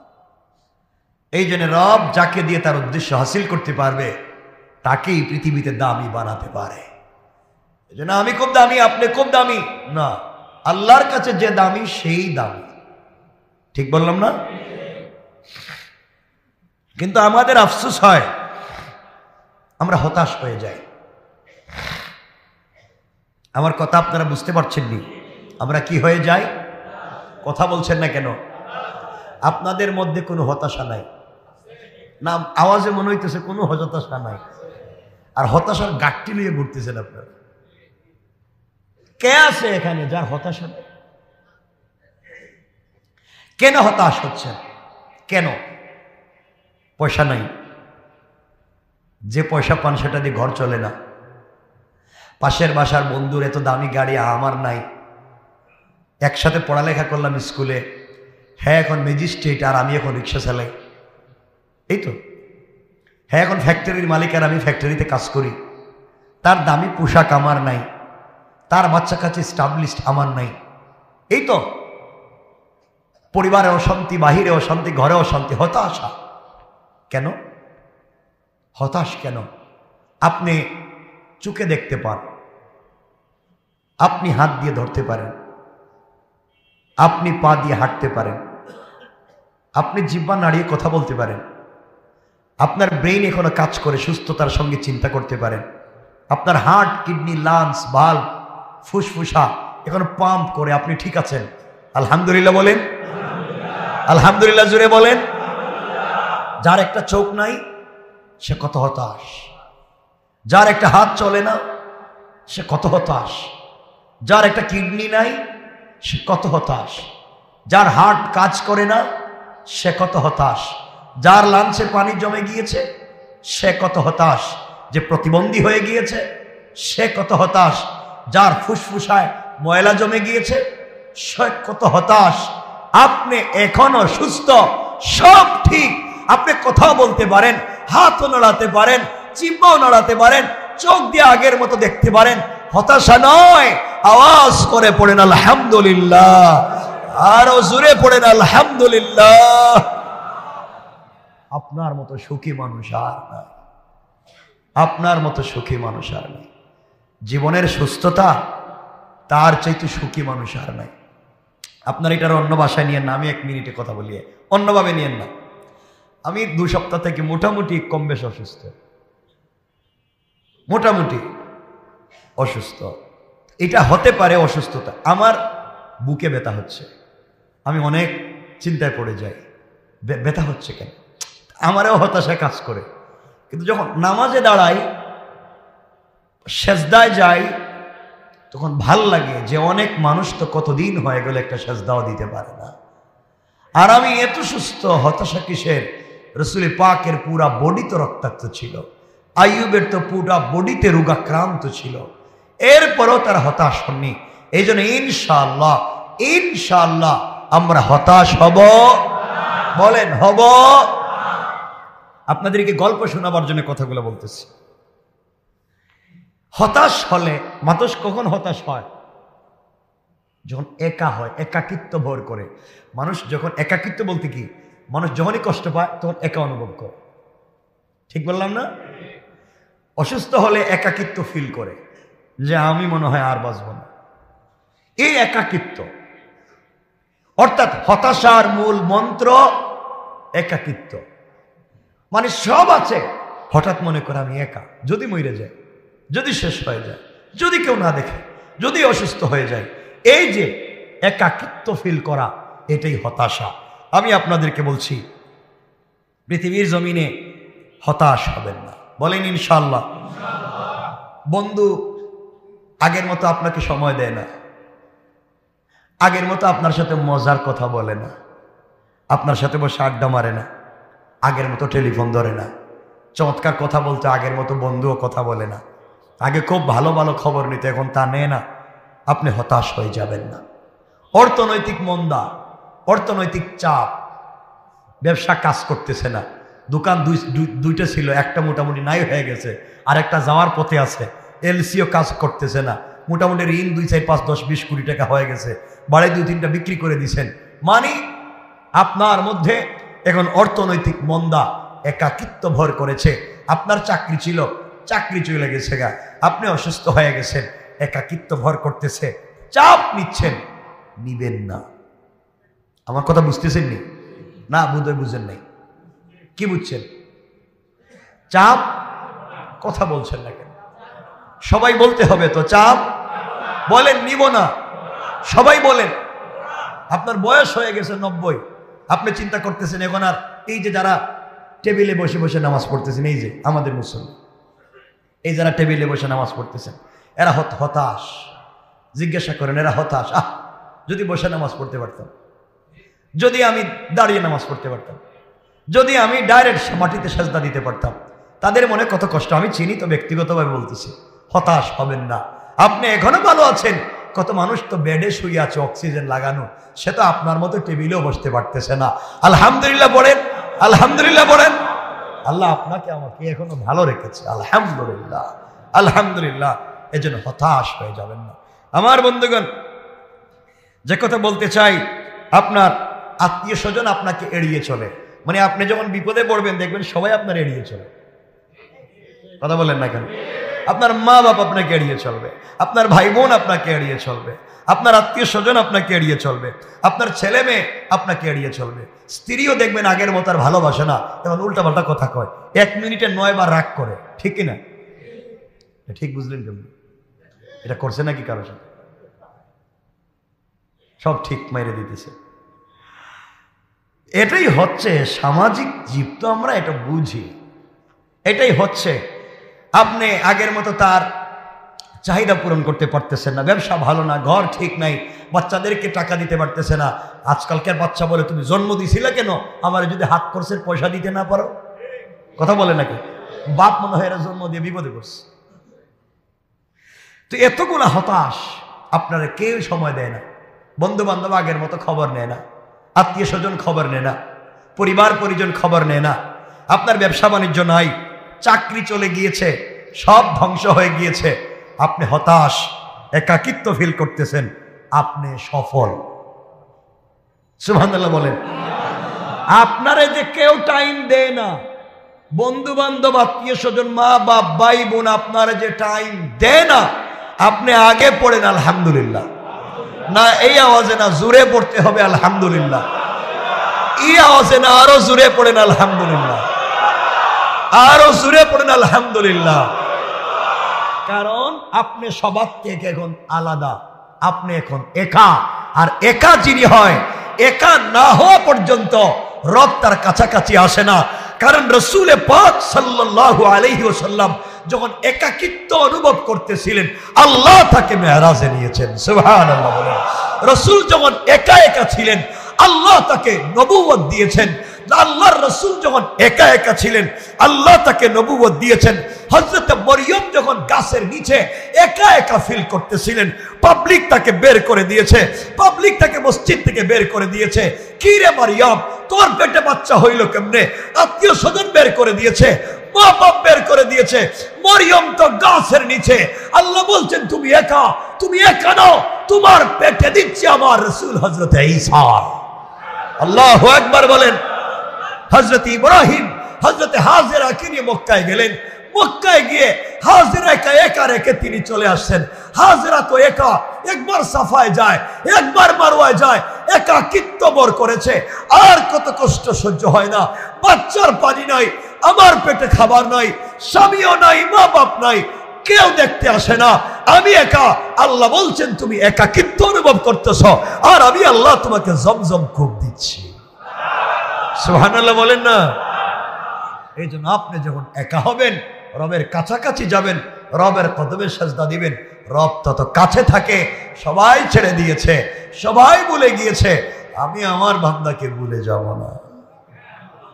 এই জন্য রব যাকে দিয়ে তার উদ্দেশ্য হাসিল করতে পারবে তাকেই পৃথিবীতে দামি বানাতে পারে। এই জন্য আমি খুব দামি, আপনি খুব দামি না, আল্লাহর কাছে যে দামি সেই দামি। ঠিক বললাম না? কিন্তু আমাদের আফসোস হয়, আমরা হতাশ হয়ে যাই। আমার কথা আপনারা বুঝতে পারছেন নি? আমরা কি হয়ে যাই? কথা বলছেন না কেন? আপনাদের মধ্যে কোনো হতাশা নাই না? আওয়াজে মনে হইতেছে কোনো হতাশা নাই, আর হতাশার গাঠটি নিয়ে ঘুরতেছেন আপনারা। কে আছে এখানে যার হতাশা নেই? কেন হতাশ হচ্ছেন? কেন? পয়সা নাই, যে পয়সা পান সেটা দিয়ে ঘর চলে না। পাশের বাসার বন্ধুর এত দামি গাড়ি, আমার নাই। একসাথে পড়ালেখা করলাম স্কুলে, হ্যাঁ এখন ম্যাজিস্ট্রেট আর আমি এখন রিক্সা চালাই। এই তো, হ্যাঁ এখন ফ্যাক্টরির মালিক আর আমি ফ্যাক্টরিতে কাজ করি। তার দামি পোশাক আমার নাই, তার বাচ্চা কাছে স্টাবলিশড আমার নাই। এই তো, পরিবারে অশান্তি, বাহিরে অশান্তি, ঘরে অশান্তি, হতাশা। কেন হতাশ? কেন? আপনি চোখে দেখতে পান, আপনি হাত দিয়ে ধরতে পারেন, আপনি পা দিয়ে হাঁটতে পারেন, আপনি জিহ্বা নাড়িয়ে কথা বলতে পারেন, আপনার ব্রেইন এখনো কাজ করে সুস্থতার সঙ্গে চিন্তা করতে পারেন, আপনার হার্ট, কিডনি, লাংস, ভালভ, ফুসফুসা এখনো পাম্প করে, আপনি ঠিক আছেন। আলহামদুলিল্লাহ বলেন। আলহামদুলিল্লাহ জুড়ে বলেন। যার একটা চোখ নাই সে কত হতাশ, যার একটা হাত চলে না সে কত হতাশ, যার একটা কিডনি নাই সে কত হতাশ, যার হার্ট কাজ করে না সে কত হতাশ, যার লাঞ্চে পানি জমে গিয়েছে সে কত হতাশ, যে প্রতিবন্ধী হয়ে গিয়েছে সে কত হতাশ, যার ফুসফুসায় ময়লা জমে গিয়েছে সে কত হতাশ। আপনি এখনো সুস্থ, সব ঠিক, আপনি কথাও বলতে পারেন, হাতও নাড়াতে পারেন, জিহ্বাও নাড়াতে পারেন, চোখ দিয়ে আগের মতো দেখতে পারেন। হতাশা নয়, আওয়াজ করে পড়েন আলহামদুলিল্লাহ, আরো জোরে পড়েন আলহামদুলিল্লাহ। আপনার মতো সুখী মানুষ আর নাই, আপনার মতো সুখী মানুষ আর নাই। জীবনের সুস্থতা তার চাইতে সুখী মানুষ আর নাই। আপনার এটার অন্য ভাষায় নিয়েন না, আমি 1 মিনিটে কথা বলি, অন্যভাবে নিয়েন না। আমি 2 সপ্তাহ থেকে মোটামুটি কম বেশ অসুস্থ, মোটামুটি অসুস্থ। এটা হতে পারে অসুস্থতা, আমার বুকে ব্যথা হচ্ছে, আমি অনেক চিন্তায় পড়ে যাই, ব্যথা হচ্ছে কেন, আমারও হতাশায় কাজ করে। কিন্তু যখন নামাজে দাঁড়াই, সেজদায় যাই, তখন ভাল লাগে যে অনেক মানুষ তো কতদিন হয়ে গেল একটা সেজদাও দিতে পারে না, আর আমি এত সুস্থ। হতাশা কিসের? রাসূল পাকের পুরা বডি তো রক্তাক্ত ছিল, আইয়ুবের তো পুরা বডিতে রোগাক্রান্ত ছিল, এরপরও তারা হতাশ হননি। এই জন্য ইনশাআল্লাহ, ইনশাআল্লাহ আমরা হতাশ হব। বলেন হব। আপনাদেরকে গল্প শোনাবার জন্য কথাগুলো বলতেছি। হতাশ হলে মানুষ কখন হতাশ হয়? যখন একা হয়, একাকিত্ব ভর করে। মানুষ যখন একাকিত্ব বলতে কি, মানুষ যখনই কষ্ট পায় তখন একা অনুভব করে। ঠিক বললাম না? অসুস্থ হলে একাকিত্ব ফিল করে যে আমি মনে হয় আর বাঁচব না। এই একাকিত্ব অর্থাৎ হতাশার মূল মন্ত্র একাকিত্ব। মানে সব আছে, হঠাৎ মনে করে আমি একা, যদি মরে যায়, যদি শেষ হয়ে যায়, যদি কেউ না দেখে, যদি অসুস্থ হয়ে যায়, এই যে একাকিত্ব ফিল করা, এটাই হতাশা। আমি আপনাদেরকে বলছি, পৃথিবীর জমিনে হতাশ হবেন না, বলেন ইনশাআল্লাহ। বন্ধু আগের মতো আপনাকে সময় দেয় না, আগের মতো আপনার সাথে মজার কথা বলে না, আপনার সাথে বসে আড্ডা মারে না, আগের মতো টেলিফোন ধরে না, চমৎকার কথা বলতে আগের মতো বন্ধুও কথা বলে না। আগে খুব ভালো ভালো খবর নিতে, এখন তা নেয় না। আপনি হতাশ হয়ে যাবেন না। অর্থনৈতিক মন্দা, অর্থনৈতিক চাপ, ব্যবসা কাজ করতেছে না, দোকান দুইটা ছিল, একটা মোটামুটি নাই হয়ে গেছে, আর একটা যাওয়ার পথে আছে, এলসিও কাজ করতেছে না, মোটামুটি ঋণ 2, 4, 5, 10, 20 কোটি টাকা হয়ে গেছে, বাড়ি 2-3টা বিক্রি করে দিছেন। মানে আপনার মধ্যে এখন অর্থনৈতিক মন্দা একাকিত্ব ভর করেছে। আপনার চাকরি ছিল, চাকরি চলে গেছে গা, আপনি অসুস্থ হয়ে গেছেন, একাকিত্ব ভর করতেছে, চাপ নিচ্ছেন, নিবেন না। আমার কথা বুঝতেছেন নি? না বোধহয় বুঝেন নাই। কি বুঝছেন? চাপ, কথা বলছেন না কেন? সবাই বলতে হবে তো, চাপ বলেন, নিব না, সবাই বলেন। আপনার বয়স হয়ে গেছে 90, আপনি চিন্তা করতেছেন এখন আর এই যে যারা টেবিলে বসে বসে নামাজ পড়তেছেন, এই যে আমাদের মুসলমান, এই যারা টেবিলে বসে নামাজ পড়তেছেন, এরা হতাশ। জিজ্ঞাসা করেন, এরা হতাশ, যদি বসে নামাজ পড়তে পারতাম, যদি আমি দাঁড়িয়ে নামাজ পড়তে পারতাম, যদি আমি ডাইরেক্ট মাটিতে সেজদা দিতে পারতাম। তাদের মনে কত কষ্ট আমি চিনি, তো ব্যক্তিগতভাবে বলতেছি। হতাশ হবেন না, আপনি এখনো ভালো আছেন। কত মানুষ তো বেডে শুয়ে আছে, অক্সিজেন লাগানো, সে তো আপনার মতো টেবিলেও বসতে পারতেছে না। আলহামদুলিল্লাহ বলেন, আলহামদুলিল্লাহ বলেন। আল্লাহ আপনাকে আমাকে এখনো ভালো রেখেছে, আলহামদুলিল্লাহ, আলহামদুলিল্লাহ। এজন্য হতাশ হয়ে যাবেন না আমার বন্ধুগণ। যে কথা বলতে চাই, আপনার আত্মীয় স্বজন আপনাকে এড়িয়ে চলে, মানে আপনি যখন বিপদে পড়বেন দেখবেন সবাই আপনার এড়িয়ে চলে। কথা বলেন না কেন? আপনার মা বাপ আপনাকে এড়িয়ে চলবে, আপনার ভাই বোন আপনাকে এড়িয়ে চলবে, আপনার আত্মীয় স্বজন আপনাকে এড়িয়ে চলবে, আপনার ছেলে মেয়ে আপনাকে এড়িয়ে চলবে। স্ত্রীও দেখবেন আগের মতো আর ভালোবাসে না, এখন উল্টাপাল্টা কথা কয়, 1 মিনিটে 9 বার রাগ করে। ঠিক কিনা? ঠিক বুঝলেন কেমন? এটা করছে নাকি কারোর সাথে? সব ঠিক মেরে দিতেছে। এটাই হচ্ছে সামাজিক জীব, তো আমরা এটা বুঝি। এটাই হচ্ছে, আপনি আগের মতো তার চাহিদা পূরণ করতে পারতেছেন না, ব্যবসা ভালো না, ঘর ঠিক নাই, বাচ্চাদেরকে টাকা দিতে পারতেছে না। আজকালকার বাচ্চা বলে, তুমি জন্ম দিছিলে কেন, আমার যদি হাত খরচের পয়সা দিতে না পারো? কথা বলে নাকি? বাপ মনে হয় এরা জন্ম দিয়ে বিপদে পড়ছে। তো এতগুলা হতাশ, আপনারা কেউ সময় দেয় না, বন্ধু বান্ধব আগের মতো খবর নেয় না, আত্মীয় স্বজন খবর নেয় না, পরিবার পরিজন খবর নেয় না, আপনার ব্যবসা বাণিজ্য নাই, চাকরি চলে গিয়েছে, সব ধ্বংস হয়ে গিয়েছে, আপনি হতাশ, একাকিত্ব ফিল করতেছেন, আপনি সফল। সুবহানাল্লাহ বলেন। আপনারে যে কেউ টাইম দেয় না, বন্ধু বান্ধব আত্মীয় স্বজন মা বাপ ভাই বোন আপনারা যে টাইম দেয় না, আপনি আগে পড়েন আলহামদুলিল্লাহ। না এই আওয়াজে না, জোরে পড়তে হবে আলহামদুলিল্লাহ। এই আওয়াজে না, আরো জোরে পড়েন আলহামদুলিল্লাহ, আরো জোরে পড়েন আলহামদুলিল্লাহ। কারণ আপনি সবার থেকে এখন আলাদা, আপনি এখন একা। আর একা যিনি হয়, একা না হওয়া পর্যন্ত রব তার কাছাকাছি আসে না। কারণ রাসূল পাক সাল্লাল্লাহু আলাইহি ওয়াসাল্লাম যখন একাকিত্ব অনুভব করতেছিলেন, আল্লাহ তাকে মেরাজে নিয়েছেন। সুবহানাল্লাহ বলেন। রাসূল যখন একা একা ছিলেন, আল্লাহ তাকে নবুয়ত দিয়েছেন। আল্লাহর রাসূল যখন একা একা ছিলেন, আল্লাহ তাকে নবুয়ত দিয়েছেন। হযরত মরিয়ম যখন গাছের নিচে একা একা ফিল করতেছিলেন, পাবলিক তাকে বের করে দিয়েছে, পাবলিক তাকে মসজিদ থেকে বের করে দিয়েছে। কি রে মরিয়ম, তোর পেটে বাচ্চা হইল কেমনে? আত্মীয় স্বজন বের করে দিয়েছে, মা বাপ বের করে দিয়েছে, মরিয়ম তো গাছের নিচে। আল্লাহ বলছেন, তুমি একা, তুমি একা নও, তোমার পেটে দিচ্ছে আমার রাসূল হযরত ঈসা। আল্লাহু আকবার বলেন। হযরত ইব্রাহিম হযরত হাজেরাকে নিয়ে মক্কায় গেলেন, মক্কায় গিয়ে হাজেরাকে একা রেখে তিনি চলে আসছেন। হাজেরা তো একা, একবার সাফায় যায়, একবার মারওয়ায় যায়, একাকিত্ব বর করেছে, আর কত কষ্ট সহ্য হয় না। বাচ্চার পানি নাই, আমার পেটে খাবার নাই, স্বামীও নাই, মা বাপ নাই, কেউ দেখতে আসে না, আমি একা। আল্লাহ বলছেন তুমি একাকিত্ব অনুভব করতেছ, আর আমি আল্লাহ তোমাকে জমজম কূপ দিচ্ছি। সুবহানাল্লাহ বলেন না? এই জন্য আপনি যখন একা হবেন, রবের কাছাকাছি যাবেন, রবের কদমে সাজদা দিবেন, রব তত কাছে থাকে। সবাই ছেড়ে দিয়েছে, সবাই ভুলে গিয়েছে, আমি আমার বান্দাকে ভুলে যাব না।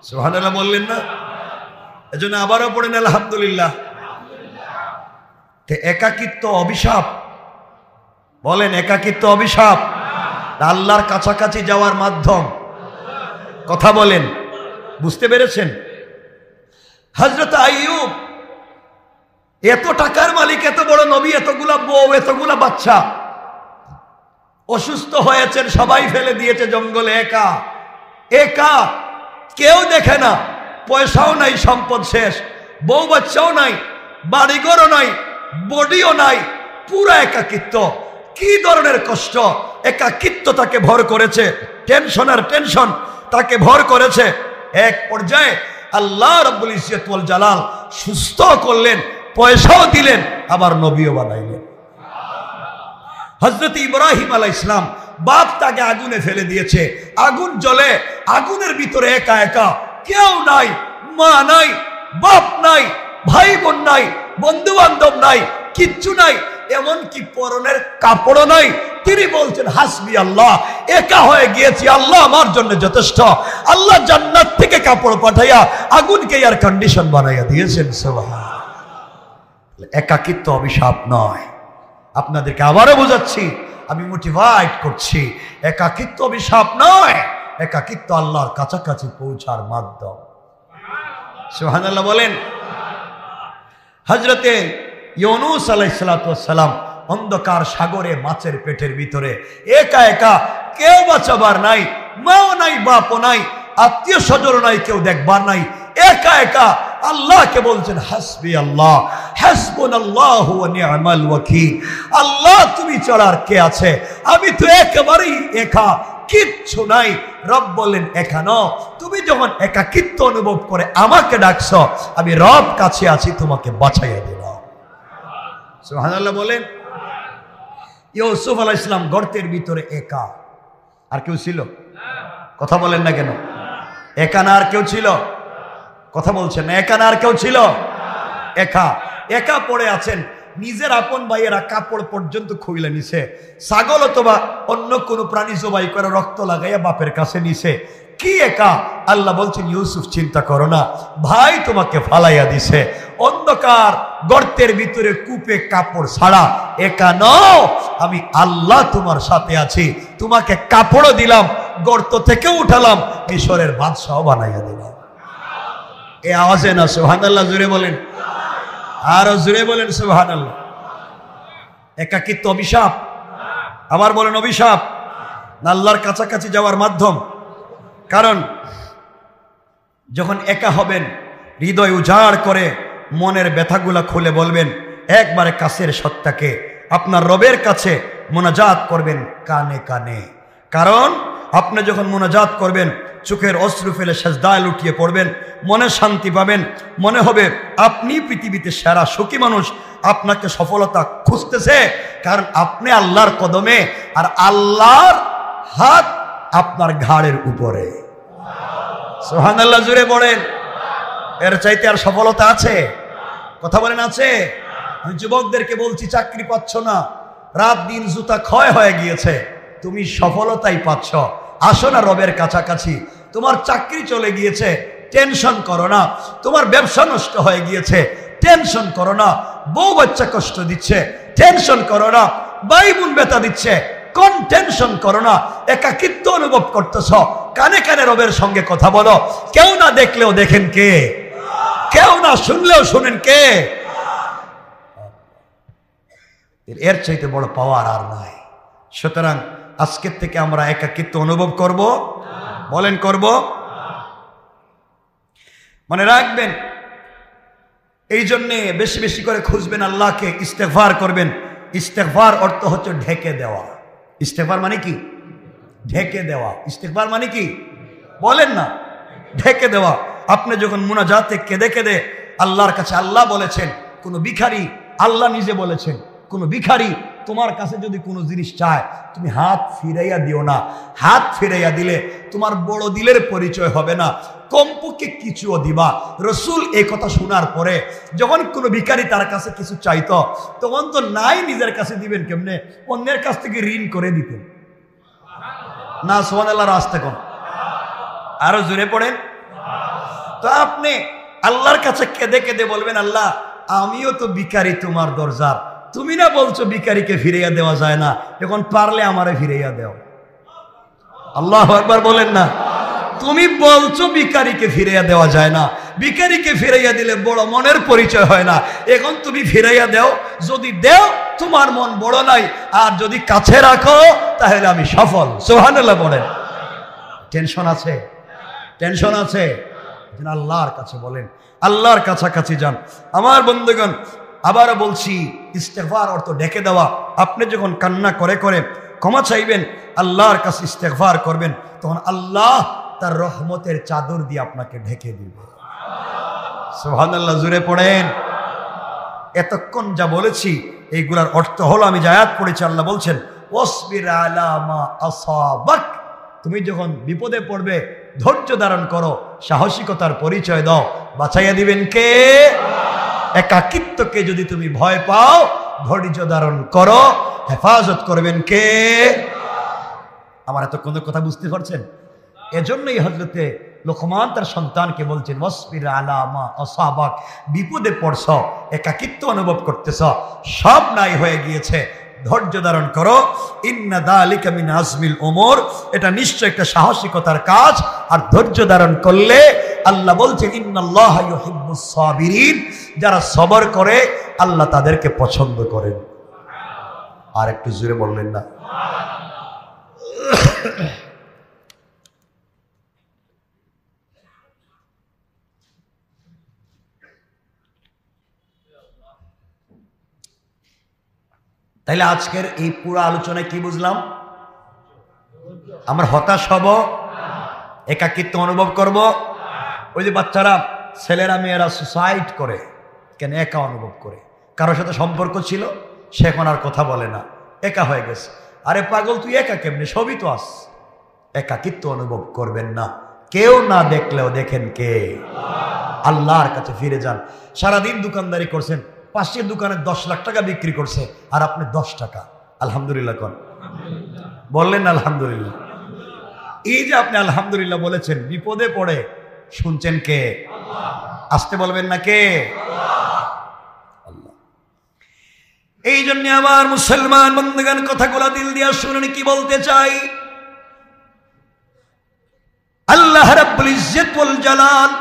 সুবহানাল্লাহ বললেন না? এজন্য আবারও পড়েন আলহামদুলিল্লাহ। একাকিত্ব অভিশাপ, বলেন একাকিত্ব অভিশাপ না আল্লাহর কাছাকাছি যাওয়ার মাধ্যম? কথা বলেন, বুঝতে পেরেছেন? হযরত আইয়ুব এত টাকার মালিক, এত বড় নবী, এতগুলা বউ, এতগুলা বাচ্চা, অসুস্থ হয়েছেন, সবাই ফেলে দিয়েছে জঙ্গলে, একা একা, কেউ দেখে না, পয়সাও নাই, সম্পদ শেষ, বউ বাচ্চাও নাই, বাড়িঘরও নাই, বডিও নাই, পুরো একাকিত্ব। কি ধরনের কষ্ট! একাকিত্ব তাকে ভর করেছে, টেনশন আর টেনশন তাকে ভর করেছে। এক পর্যায়ে আল্লাহ রাব্বুল ইজ্জত ওয়াল জালাল সুস্থ করলেন, পয়সাও দিলেন, আবার নবীও বানাইলেন। হযরত ইব্রাহিম আলাইহিস সালাম বাপ তাকে আগুনে ফেলে দিয়েছে, আগুন জ্বলে, আগুনের ভিতরে একা একা, কেউ নাই, মা নাই, বাপ নাই, ভাই বোন নাই, বন্ধু বান্ধব নাই, কিচ্ছু নাই, এমনকি পরনের কাপড়ও নাই। তিনি বলছেন হাসবি আল্লাহ, একা হয়ে গিয়েছি, আল্লাহ আমার জন্য যথেষ্ট। আল্লাহ জান্নাত থেকে কাপড় পাঠাইয়া আগুনকে এয়ার কন্ডিশন বানাইয়া দিয়েছেন। সুবহানাল্লাহ। একাকিত্ব অভিশাপ নয়। আপনাদেরকে আবারও বোঝাচ্ছি, আমি মোটিভেট করছি, একাকিত্ব অভিশাপ নয়, একাকিত্ব আল্লাহর কাছাকাছি পৌঁছার মাধ্যম। সুবহানাল্লাহ বলেন। হযরতে ইউনূস আলাইহিস সালাম অন্ধকার সাগরে, মাছের পেটের ভিতরে একা একা, কেউ বাঁচাবার নাই, মাও নাই, বাপও নাই, আত্মীয় স্বজন নাই, কেউ দেখবার নাই, একা একা আল্লাহকে বলছেন হাসবি আল্লাহ, হাসবুনাল্লাহু ওয়া নি'মাল ওয়াকিল। আল্লাহ তুমি ছাড়া আর কে আছে? আমি তো একেবারেই একা, কিচ্ছু নাই। রব বললেন একা নও, তুমি যখন একাকিত্ব অনুভব করে আমাকে ডাকছ, আমি রব কাছে আছি, তোমাকে বাঁচাইয়া দিলাম। সুবহানাল্লাহ বলেন। ইউসুফ আলাইহিস সালাম গর্তের ভিতরে একা, আর কেউ ছিল? কথা বলেন না কেন? একা না আর কেউ ছিল? কথা বলছেন না? একা না আর কেউ ছিল? একা একা পড়ে আছেন। নিজের আপন ভাইয়েরা কাপড় পর্যন্ত খুইলে নিছে, ছাগল অথবা অন্য কোনো প্রাণী জবাই করে রক্ত লাগাইয়া বাপের কাছে নিছে। কি একা! আল্লাহ বলছেন ইউসুফ চিন্তা করো না, ভাই তোমাকে ফালাইয়া দিছে অন্ধকার গর্তের ভিতরে, কূপে কাপড় ছাড়া। একা নও, আমি আল্লাহ তোমার সাথে আছি, তোমাকে কাপড়ও দিলাম, গর্ত থেকে উঠালাম, মিশরের বাদশাহ বানাইয়া দিলাম। এ আওয়াজে না সুবহানাল্লাহ জুড়ে বলেন, আরো জুড়ে বলেন সুবহানাল্লাহ। একাকিত্ব অভিশাপ? আবার বলেন অভিশাপ না আল্লাহর কাছাকাছি যাওয়ার মাধ্যম? কারণ যখন একা হবেন, হৃদয় উজাড় করে মনের ব্যথাগুলা খুলে বলবেন, একবারে কাছের সত্তাকে, আপনার রবের কাছে মোনাজাত করবেন কানে কানে। কারণ আপনি যখন মোনাজাত করবেন, চোখের অশ্রু ফেলে সেজদায় লুটিয়ে পড়বেন, মনে শান্তি পাবেন, মনে হবে আপনি পৃথিবীতে সেরা সুখী মানুষ, আপনাকে সফলতা খুঁজতেছে, কারণ আপনি আল্লাহর কদমে, আর আল্লাহর হাত আপনার ঘাড়ের উপরে। সুবহানাল্লাহ জুড়ে পড়েন। এর চাইতে আর সফলতা আছে? কথা বলেন আছে? আমি যুবকদেরকে বলছি, চাকরি পাচ্ছ না, রাত দিন জুতা ক্ষয় হয়ে গিয়েছে, তুমি সফলতাই পাচ্ছ, আসো না রবের কাছাকাছি। তোমার চাকরি চলে গিয়েছে, টেনশন করো না। তোমার ব্যবসা নষ্ট হয়ে গিয়েছে, টেনশন করো না। বউ বাচ্চা কষ্ট দিচ্ছে, টেনশন করো না। ভাই বোন ব্যথা দিচ্ছে, কোন টেনশন করো না। একাকিত্ব অনুভব করতেছ, কানে কানে রবের সঙ্গে কথা বলো। কেউ না দেখলেও দেখেন কে, কেউ না শুনলেও শুনেন কে। এর চাইতে বড় পাওয়ার আর নাই। সুতরাং আজকের থেকে আমরা একাকিত্ব অনুভব করব, বলেন করব। মনে রাখবেন, এই জন্যে বেশি বেশি করে খুঁজবেন আল্লাহকে, ইস্তেগফার করবেন। ইস্তেগফার অর্থ হচ্ছে ঢেকে দেওয়া। ইস্তেগফার মানে কি? ঢেকে দেওয়া। ইস্তেগফার মানে কি বলেন না? ঢেকে দেওয়া। আপনি যখন মুনাজাতে কেঁদে কেঁদে আল্লাহর কাছে, আল্লাহ বলেছেন কোন ভিখারি, আল্লাহ নিজে বলেছেন কোন ভিখারি তোমার কাছে যদি কোনো জিনিস চায় তুমি হাত ফিরাইয়া দিও না। হাত ফিরাইয়া দিলে তোমার বড় দিলের পরিচয় হবে না, কমপক্ষে কিছুও দিবা। রসুল এই কথা শোনার পরে যখন কোনো ভিখারি তার কাছে কিছু চাইতো তখন তো নাই নিজের কাছে দিবেন কেমনে, অন্যের কাছ থেকে ঋণ করে দিতেন না। সুবহানাল্লাহ, রাস্তা কম, আরো জোরে পড়েন। তো আপনি আল্লাহর কাছে কেঁদে কেঁদে বলবেন, আল্লাহ আমিও তো ভিখারি তোমার দরজার, তুমি না বলছো ভিখারিকে ফিরাইয়া দেওয়া যায় না, এখন পারলে আমারে ফিরাইয়া দাও। আল্লাহু আকবার বলেন না। তুমি বলছো ভিখারিকে ফিরাইয়া দেওয়া যায় না, ভিখারিকে ফিরাইয়া দিলে বড় মনের পরিচয় হয় না, এখন তুমি ফিরাইয়া দাও। যদি দেও তোমার মন বড় নাই, আর যদি কাছে রাখো তাহলে আমি সফল। সুবহানাল্লাহ বলেন। টেনশন আছে? টেনশন আছে? আল্লাহর কাছে বলেন, আল্লাহর কাছাকাছি যান। আমার বন্ধুগণ, আবারও বলছি, ইস্তেগফার অর্থ ঢেকে দেওয়া। আপনি যখন কান্না করে করে ক্ষমা চাইবেন, আল্লাহর কাছে ইস্তেগফার করবেন, তখন আল্লাহ তার রহমতের চাদর দিয়ে আপনাকে ঢেকে দিবে। সুবহানাল্লাহ, জোরে পড়েন। এতক্ষণ যা বলেছি এইগুলার অর্থ হলো, আমি যে আয়াত পড়েছি, আল্লাহ বলছেন ওয়াসবির আলা মা আসাবাক, তুমি যখন বিপদে পড়বে ধৈর্য ধারণ করো, সাহসিকতার পরিচয় দাও। বাঁচাইয়া দিবেন কে? একাকিত্বকে যদি তুমি ভয় পাও ধৈর্য ধারণ করো, হেফাজত করবেন কে? আমার এতক্ষণ কথা বুঝতে পারছেন? এজন্যই হযরতে লোকমান তার সন্তানকে বলছেন ওয়াসবির আলা মা আসাবাক, বিপদে পড়ছ, একাকিত্ব অনুভব করতেছ, সব নাই হয়ে গিয়েছে, ধৈর্য ধারণ করো। ইন্না যালিকা মিন আজমিল উমুর, এটা নিশ্চয় একটা সাহসিকতার কাজ। আর ধৈর্য ধারণ করলে আল্লাহ বলছেন ইন্নাল্লাহা ইউহিব্বুস সাবিরিন, যারা সবর করে আল্লাহ তাদেরকে পছন্দ করেন। আর একটু জোরে বললেন না? তাইলে আজকের এই পুরো আলোচনায় কি বুঝলাম? আমরা হতাশ হব, একাকিত্ব অনুভব করব। ওই যে বাচ্চারা, ছেলেরা মেয়েরা সুসাইড করে কেন? একা অনুভব করে। কারোর সাথে সম্পর্ক ছিল, সে এখন আর কথা বলে না, একা হয়ে গেছে। আরে পাগল, তুই একা কেমনে? সবই তো আস। একাকিত্ব অনুভব করবেন না। কেউ না দেখলেও দেখেন কে? আল্লাহর কাছে ফিরে যান। সারাদিন দোকানদারি করছেন, পাশের দোকানে 10 লাখ টাকা বিক্রি করছে, আর আপনি 10 টাকা। আলহামদুলিল্লাহ কোন? বললেন আলহামদুলিল্লাহ। এই যে আপনি আলহামদুলিল্লাহ বলেছেন, বিপদে পড়ে শুনছেন কে? আসতে বলবেন না কে? আল্লাহ। এই জন্য আমার মুসলমান বন্ধুগণ, কথাগুলো দিল দিয়া শুনুন কি বলতে চাই। আল্লাহ রাব্বুল ইজ্জত ওয়াল জালাল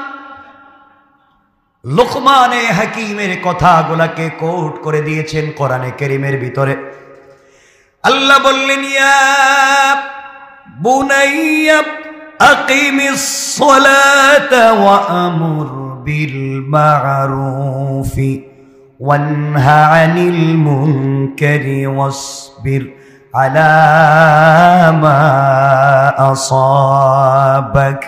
লোকমানে হাকিমের কথাগুলাকে কোট করে দিয়েছেন কোরআনে কারীমের ভিতরে। আল্লাহ বললেন ইয়া বুনাইয়া আকিমিস সালাতা ওয়া আমুর বিল মা'রুফি ওয়ানহা আনিল মুনকারি ওয়াসবির আলা মা আসাবাক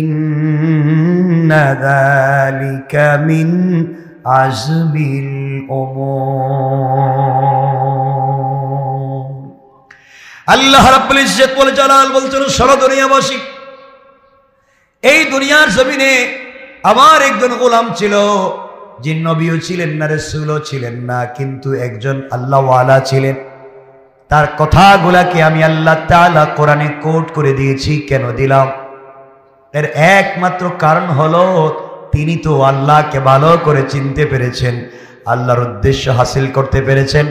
ইন্না যালিকা মিন আজমিল উমুর। আল্লাহ রাব্বুল ইজ্জত ওয়াল জালাল বলছেন, সারা দুনিয়াবাসী, এই দুনিয়ার জমিনে আমার একজন গোলাম ছিল, যে নবীও ছিলেন না, রাসূলও ছিলেন না, কিন্তু একজন আল্লাহওয়ালা ছিলেন। তার কথাগুলাকে আমি আল্লাহ তাআলা কোরআনে কোট করে দিয়েছি। কেন দিলাম? এর একমাত্র কারণ হলো তিনি তো আল্লাহকে ভালো করে চিনতে পেরেছেন, আল্লাহর উদ্দেশ্য হাসিল করতে পেরেছেন।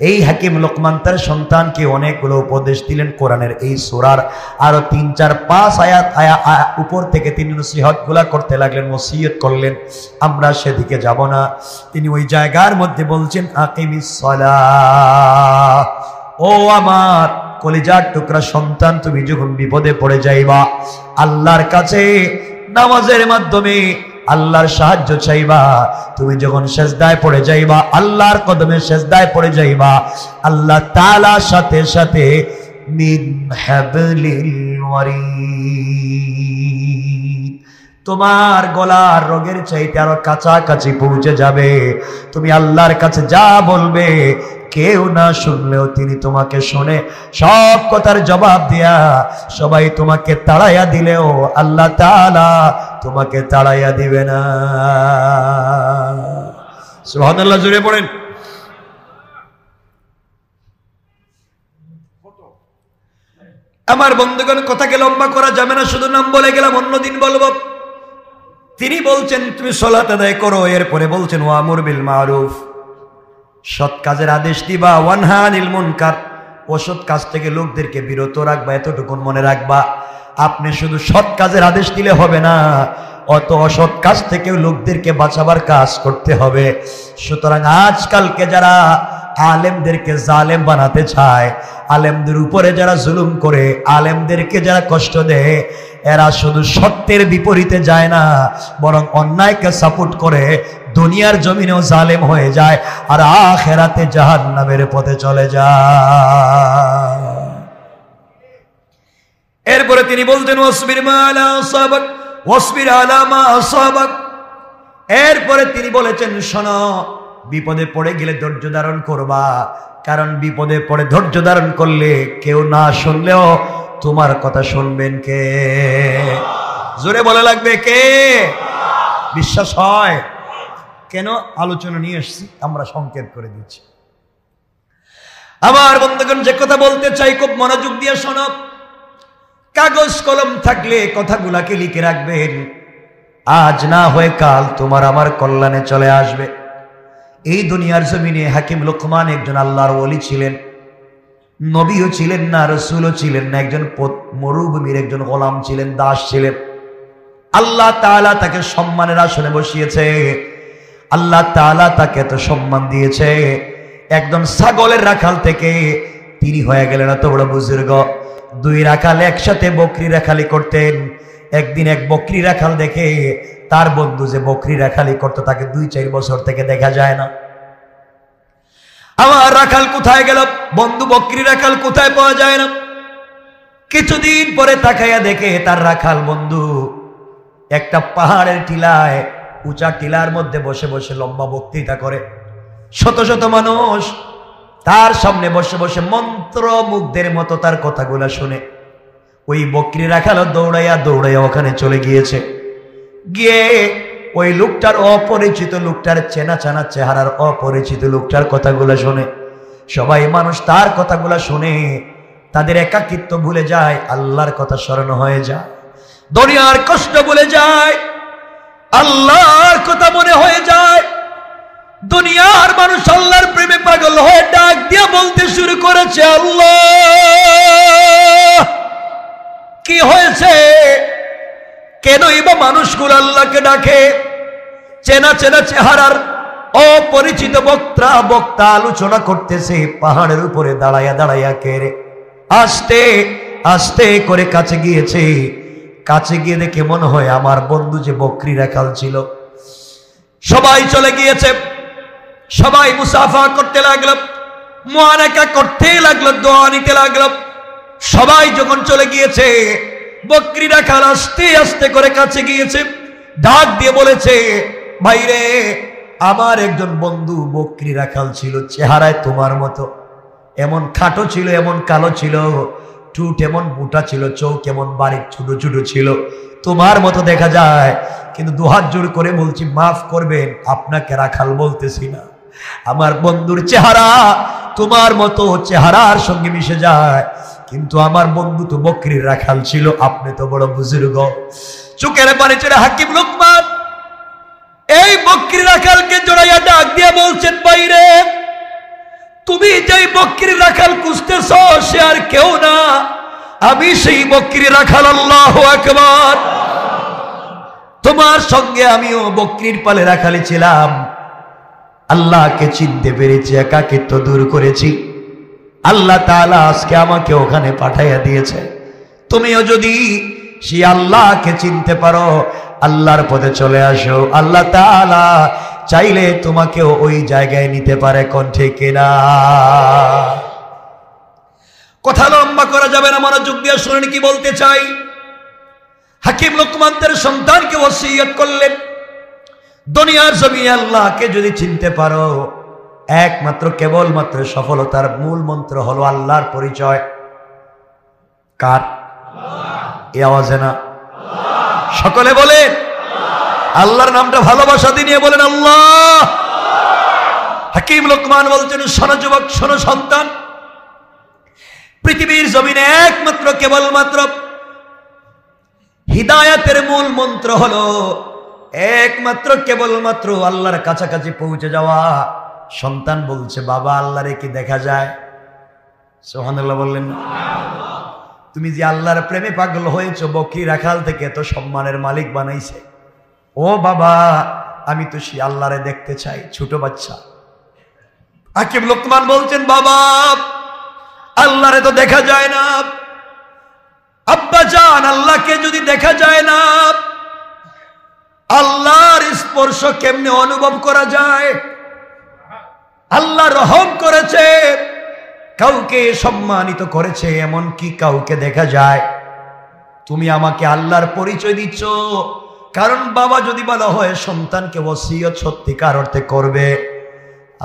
এই হাকিম লোকমান তার সন্তানকে অনেকগুলো উপদেশ দিলেন কোরআনের এই সূরার আরো 3, 4, 5 আয়াত উপর থেকে তিনি নসিহতগুলা করতে লাগলেন, ওসিয়ত করলেন। আমরা সেদিকে যাব না। তিনি ওই জায়গার মধ্যে বলছেন আকিমিস সালাহ, ও আমার কলিজার টুকরা সন্তান, তুমি যখন বিপদে পড়ে যাইবা আল্লাহর কাছে নামাজের মাধ্যমে আল্লাহর সাহায্য চাইবা, তুমি যখন সেজদায় পড়ে যাইবা, আল্লাহর কদমে সেজদায় পড়ে যাইবা, আল্লাহ তাআলার সাথে সাথে মিন হাবলিল ওয়ারিদ। তোমার গলার রগের চাইতে আরো কাছাকাছি পৌঁছে যাবে। তুমি আল্লাহর কাছে যা বলবে কেউ না শুনলেও তিনি তোমাকে শুনে সব কথার জবাব দিয়া সবাই তোমাকে তাড়াইয়া দিলেও আল্লাহ তাআলা তোমাকে তাড়াইয়া দিবে না। সুবহানাল্লাহ, জোরে পড়েন। আমার বন্ধুগণ, কথাকে লম্বা করা যাবে না, শুধু নাম বলে গেলাম, অন্যদিন বলবো। তিনি বলছেন তুমি সালাত আদায় করো, এরপরে বলছেন ওয়ামুর বিল মারুফ, সৎ কাজের আদেশ দিবা, ওয়ানহা আনিল মুনকার, অসৎ কাজ থেকে লোকদেরকে বিরত রাখবা। এতটুকুন মনে রাখবা, আপনি শুধু সৎ কাজের আদেশ দিলে হবে না, অত অসৎ কাজ থেকেও লোকদেরকে বাঁচাবার কাজ করতে হবে। সুতরাং আজকালকে যারা আলেমদেরকে জালেম বানাতে চায়, আলেমদের উপরে যারা জুলুম করে, আলেমদেরকে যারা কষ্ট দেয়, এরা শুধু সত্যের বিপরীতে যায় না, বরং অন্যায়কে সাপোর্ট করে দুনিয়ার জমিনেও জালেম হয়ে যায় আর আখিরাতে জাহান্নামের পথে চলে যায়। এরপরে তিনি বলতেন ওয়াসবির মা আলা আসাবাক ওয়াসবির আলা মা আসাবাক। এরপরে তিনি বলেছেন শোনো, বিপদে পড়ে গেলে ধৈর্য ধারণ করবা, কারণ বিপদে পড়ে ধৈর্য ধারণ করলে কেউ না শুনলেও তোমার কথা শুনবেন কে? জোরে বলে লাগবে কে? বিশ্বাস হয়? কেন আলোচনা নিয়ে এসেছি আমরা সংক্ষেপ করে দিচ্ছি। আমার বন্ধুগণ, যে কথা বলতে চাই খুব মনোযোগ দিয়ে শোনো। কাগজ কলম থাকলে কথাগুলাকে লিখে রাখবেন, আজ না হয়ে কাল তোমার আমার কল্যাণে চলে আসবে। এই দুনিয়ার জমিনে হাকিম লোকমান একজন আল্লাহর ওলি ছিলেন, নবীও ছিলেন না, রাসূলও ছিলেন না, একজন মরুভূমির একজন গোলাম ছিলেন, দাস ছিলেন। আল্লাহ তাআলা তাকে সম্মানের আসনে বসিয়েছে, আল্লাহ তাআলা তাকে এত সম্মান দিয়েছে, একদম ছাগলের রাখাল থেকে তিনি হয়ে গেলেন এত বড় বুজুর্গ। দুই রাখাল একসাথে বকরি রাখালি করতেন। একদিন এক বকরি রাখাল দেখে তার বন্ধু যে বকরি রাখালি করতো তাকে 2-4 বছর থেকে দেখা যায় না। আমার রাখাল কোথায় গেল, বন্ধু বকরি রাখাল কোথায় পাওয়া যায় না। কিছুদিন পরে তাকাইয়া দেখে তার রাখাল বন্ধু একটা পাহাড়ের টিলায়, উঁচা টিলার মধ্যে বসে বসে লম্বা বক্তৃতা করে। শত শত মানুষ তার সামনে বসে বসে মন্ত্রমুগ্ধের মতো তার কথাগুলা শুনে। ওই বকরি রাখাল দৌড়াইয়া দৌড়াইয়া ওখানে চলে গিয়েছে। গিয়ে ওই লোকটার অপরিচিত, লোকটার চেনা চেনা চেহারার অপরিচিত লোকটার কথাগুলো শুনে। সবাই মানুষ তার কথাগুলো শুনে তাদের একাকিত্ব ভুলে যায়, আল্লাহর কথা স্মরণ হয়ে যায়, দুনিয়ার কষ্ট ভুলে যায়, আল্লাহর কথা মনে হয়ে যায়। দুনিয়ার মানুষ আল্লাহর প্রেমে পাগল হয়ে ডাক দিয়ে বলতে শুরু করেছে, আল্লাহ কি হয়েছে? কেনই বা মানুষগুলো আল্লাহকে ডাকে? চেনা চেনা চেহারার অপরিচিত বক্তা আলোচনা করতেছে পাহাড়ের উপরে দাঁড়াইয়া দাঁড়াইয়া। কেড়ে আস্তে আস্তে করে কাছে গিয়েছে। কাছে গিয়ে দেখে মনে হয় আমার বন্ধু যে বকরি রাখাল ছিল। সবাই চলে গিয়েছে, সবাই মুসাফা করতে লাগলো, মুআনাকা করতে লাগলো, দোয়া নিতে লাগলো। সবাই যখন চলে গিয়েছে, বকরি রাখাল আস্তে আস্তে করে কাছে গিয়েছে, ডাক দিয়ে বলেছে, ভাইরে, আমার একজন বন্ধু বকরি রাখাল ছিল, চেহারায় তোমার মতো, এমন খাটো ছিল, এমন কালো ছিল, ঠুট এমন মোটা ছিল, চোখ এমন বারিক ছোট ছোট ছিল, তোমার মতো দেখা যায়। কিন্তু দুহাত জোর করে বলছি, মাফ করবেন, আপনাকে রাখাল বলতেছি না, আমার বন্ধুর চেহারা তোমার মতো চেহারার সঙ্গে মিশে যায়, কিন্তু আমার বন্ধু তো বকরির রাখাল ছিল, আপনি তো বড় বুজুর্গ। চোখের পানি ছেড়ে হাকিম লোকমান এই বকরি রাখালকে জড়াইয়া ডাক দিয়ে বলছেন, বাইরে তুমি যেই বকরি রাখাল খুঁজতেছ সে আর কেউ না, আমি সেই বকরি রাখাল। আল্লাহু আকবার। তোমার সঙ্গে আমিও বকরির পালে রাখালি ছিলাম, আল্লাহকে চিনতে পেরেছি, একাকিত্ব দূর করেছি, আল্লাহ তাআলা আজকে আমাকে ওখানে পাঠাইয়া দিয়েছে। তুমিও যদি সেই আল্লাহকে চিনতে পারো, আল্লাহর পথে চলে আসো, আল্লাহ তাআলা চাইলে তোমাকেও ওই জায়গায় নিতে পারে। কোন ঠিক কিনা? কথা লম্বা করা যাবে না, মনোযোগ দিয়ে শুনেন কি বলতে চাই। হাকিম লোকমান তার সন্তানকে ওসিয়ত করলেন, দুনিয়ার জমিনে আল্লাহকে যদি চিনতে পারো, একমাত্র কেবলমাত্র সফলতার মূল মন্ত্র হলো আল্লাহর পরিচয়। কার? এই আওয়াজে না, সকলে বলেন আল্লাহর নামটা ভালোবাসা দিয়ে বলেন আল্লাহ। হাকিম লোকমান বলছেন, শোনো যুবক, শোনো সন্তান, পৃথিবীর জমিনে একমাত্র কেবলমাত্র হিদায়াতের মূল মন্ত্র হলো একমাত্র কেবলমাত্র আল্লাহর কাছাকাছি পৌঁছে যাওয়া। সন্তান বলছে, বাবা আল্লাহরে কি দেখা যায়? সুবহানাল্লাহ বললেন না? তুমি যে আল্লাহর প্রেমে পাগল হয়েছো, বকরি রাখাল থেকে তো সম্মানের মালিক বানাইছে। ও বাবা, আমি তো সেই আল্লাহরে দেখতে চাই। ছোট বাচ্চা হাকিম লোকমান বলছেন, বাবা আল্লাহরে তো দেখা যায় না। আব্বা জান, আল্লাহকে যদি দেখা যায় না, আল্লাহর স্পর্শ কেমনে অনুভব করা যায়? আল্লাহ রহম করেছে, কাউকে সম্মানিত করেছে, এমন কি কাউকে দেখা যায়? তুমি আমাকে আল্লাহর পরিচয় দিচ্ছ। কারণ বাবা যদি বলা হয় সন্তানকে ওসিয়ত সত্যিকার অর্থে করবে।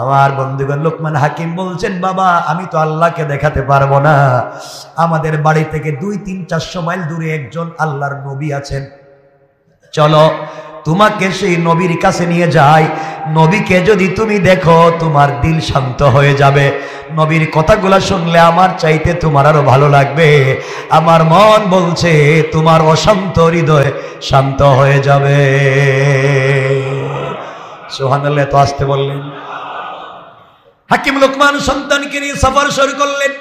আমার বন্ধুগণ, লোকমান হাকিম বলছেন, বাবা আমি তো আল্লাহকে দেখাতে পারবো না। আমাদের বাড়ি থেকে 200-400 মাইল দূরে একজন আল্লাহর নবী আছেন, চলো তোমাকে সেই নবীর কাছে নিয়ে যাই। নবীকে যদি তুমি দেখো, তোমার দিল শান্ত হয়ে যাবে। নবীর কথাগুলো শুনলে আমার চাইতে তোমার আরো ভালো লাগবে। আমার মন বলছে তোমার অশান্ত হৃদয় শান্ত হয়ে যাবে। সুবহানাল্লাহ, তো আসতে বললেন। হাকিম লোকমান সন্তানকে নিয়ে সফর শুরু করলেন।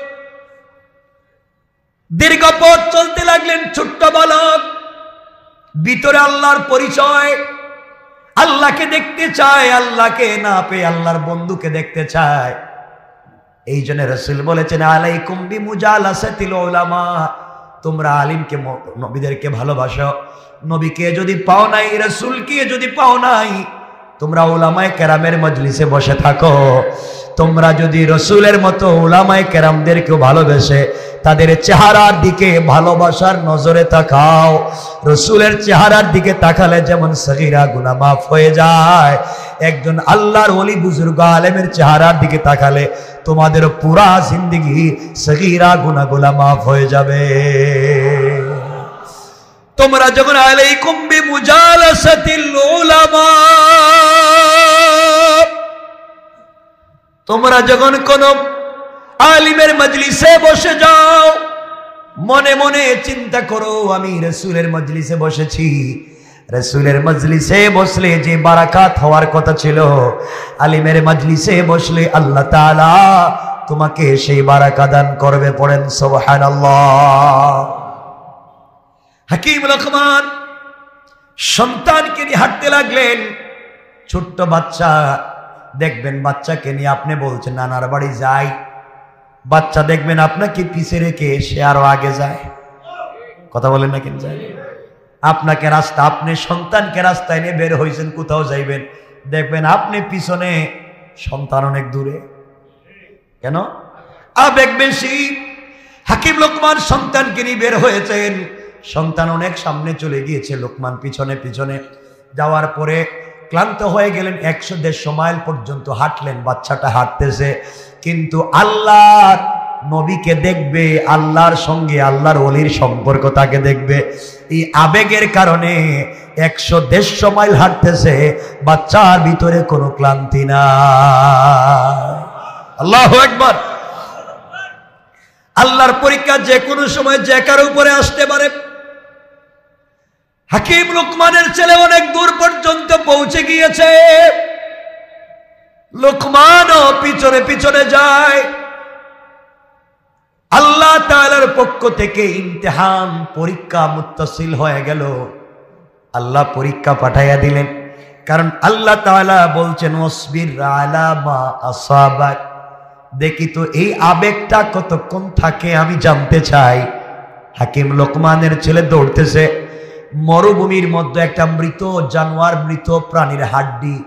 দীর্ঘ পথ চলতে লাগলেন। ছোট্ট বালক, ভিতরে আল্লাহর পরিচয়, আল্লাহকে দেখতে চায়, আল্লাহকে না পেয়ে আল্লাহর বন্ধুকে দেখতে চায়। এই জন্য রাসূল বলেছেন, আলাইকুম বিমুজালাসাতিল উলামা, তোমরা আলিমকে, নবীদেরকে ভালোবাসো। নবীকে যদি পাও নাই, রাসূলকে যদি পাও নাই, তোমরা উলামায়ে কেরামের মজলিসে বসে থাকো। তোমরা যদি রসুলের মতো উলামায়ে কেরামদেরকে ভালোবেসে তাদের চেহারার দিকে ভালোবাসার নজরে তাকাও। রসুলের চেহারার দিকে তাকালে যেমন সগীরা গুনাহ মাফ হয়ে যায়, একজন আল্লাহর ওলি বুজুর্গ আলেমের চেহারার দিকে তাকালে তোমাদের পুরা জিন্দেগি সগীরা গুনাহগুলো মাফ হয়ে যাবে। তোমরা যখন আলাইকুম বিমুজালাসাতিল উলামা, তোমরা যখন কোন আলিমের মজলিসে বসে যাও, মনে মনে চিন্তা করো আমি রাসূলের মজলিসে বসেছি। রাসূলের মজলিসে বসলে যে বারাকাত হওয়ার কথা ছিল, আলিমের মজলিসে বসলে আল্লাহ তাআলা তোমাকে সেই বারাকা দান করবে। পড়েন সুবহানাল্লাহ। হাকিম লোকমান সন্তানকে নিয়ে হাঁটতে লাগলেন। ছোট্ট বাচ্চা, দেখবেন বাচ্চাকে নিয়ে আপনি বলছেন নানার বাড়ি যাই, বাচ্চা দেখবেন আপনাকে পিছে রেখে সে আরো আগে যায়। কথা বলেন না কেন? যায় আপনাকে রাস্তা, আপনি সন্তানকে রাস্তায় নিয়ে বের হয়েছেন কোথাও যাইবেন, দেখবেন আপনি পিছনে, সন্তান অনেক দূরে। কেন? আবেগ বেশি। হাকিম লোকমান সন্তানকে নিয়ে বের হয়েছেন, সন্তান অনেক সামনে চলে গিয়েছে, লোকমান পিছনে পিছনে যাওয়ার পরে ক্লান্ত হয়ে গেলেন। 100-150 মাইল পর্যন্ত হাঁটলেন, বাচ্চাটা হাঁটতেছে, কিন্তু আল্লাহর নবীকে দেখবে, আল্লাহর সঙ্গে আল্লাহর ওলির সম্পর্ক তাকে দেখবে। এই আবেগের কারণে 100-150 মাইল হাঁটতেছে, বাচ্চার ভিতরে কোনো ক্লান্তি না। আল্লাহু আকবার। আল্লাহর পরীক্ষা যে কোনো সময় যে কারো উপরে আসতে পারে। হাকিম লোকমানের ছেলে অনেক দূর পর্যন্ত পৌঁছে গিয়েছে, লোকমানও পিছনে পিছনে যায়। আল্লাহ তাআলার পক্ষ থেকে ইমতিহান, পরীক্ষা মুত্তাসিল হয়ে গেল। আল্লাহ পরীক্ষা পাঠাইয়া দিলেন, কারণ আল্লাহ তাআলা বলছেন ওয়াসবির আলা মা আসাবাক। দেখি তো এই আবেগটা কতক্ষণ থাকে আমি জানতে চাই। হাকিম লোকমানের ছেলে দৌড়তেছে, মরুভূমির মধ্যে একটা মৃত জানোয়ার, মৃত প্রাণীর হাড্ডি।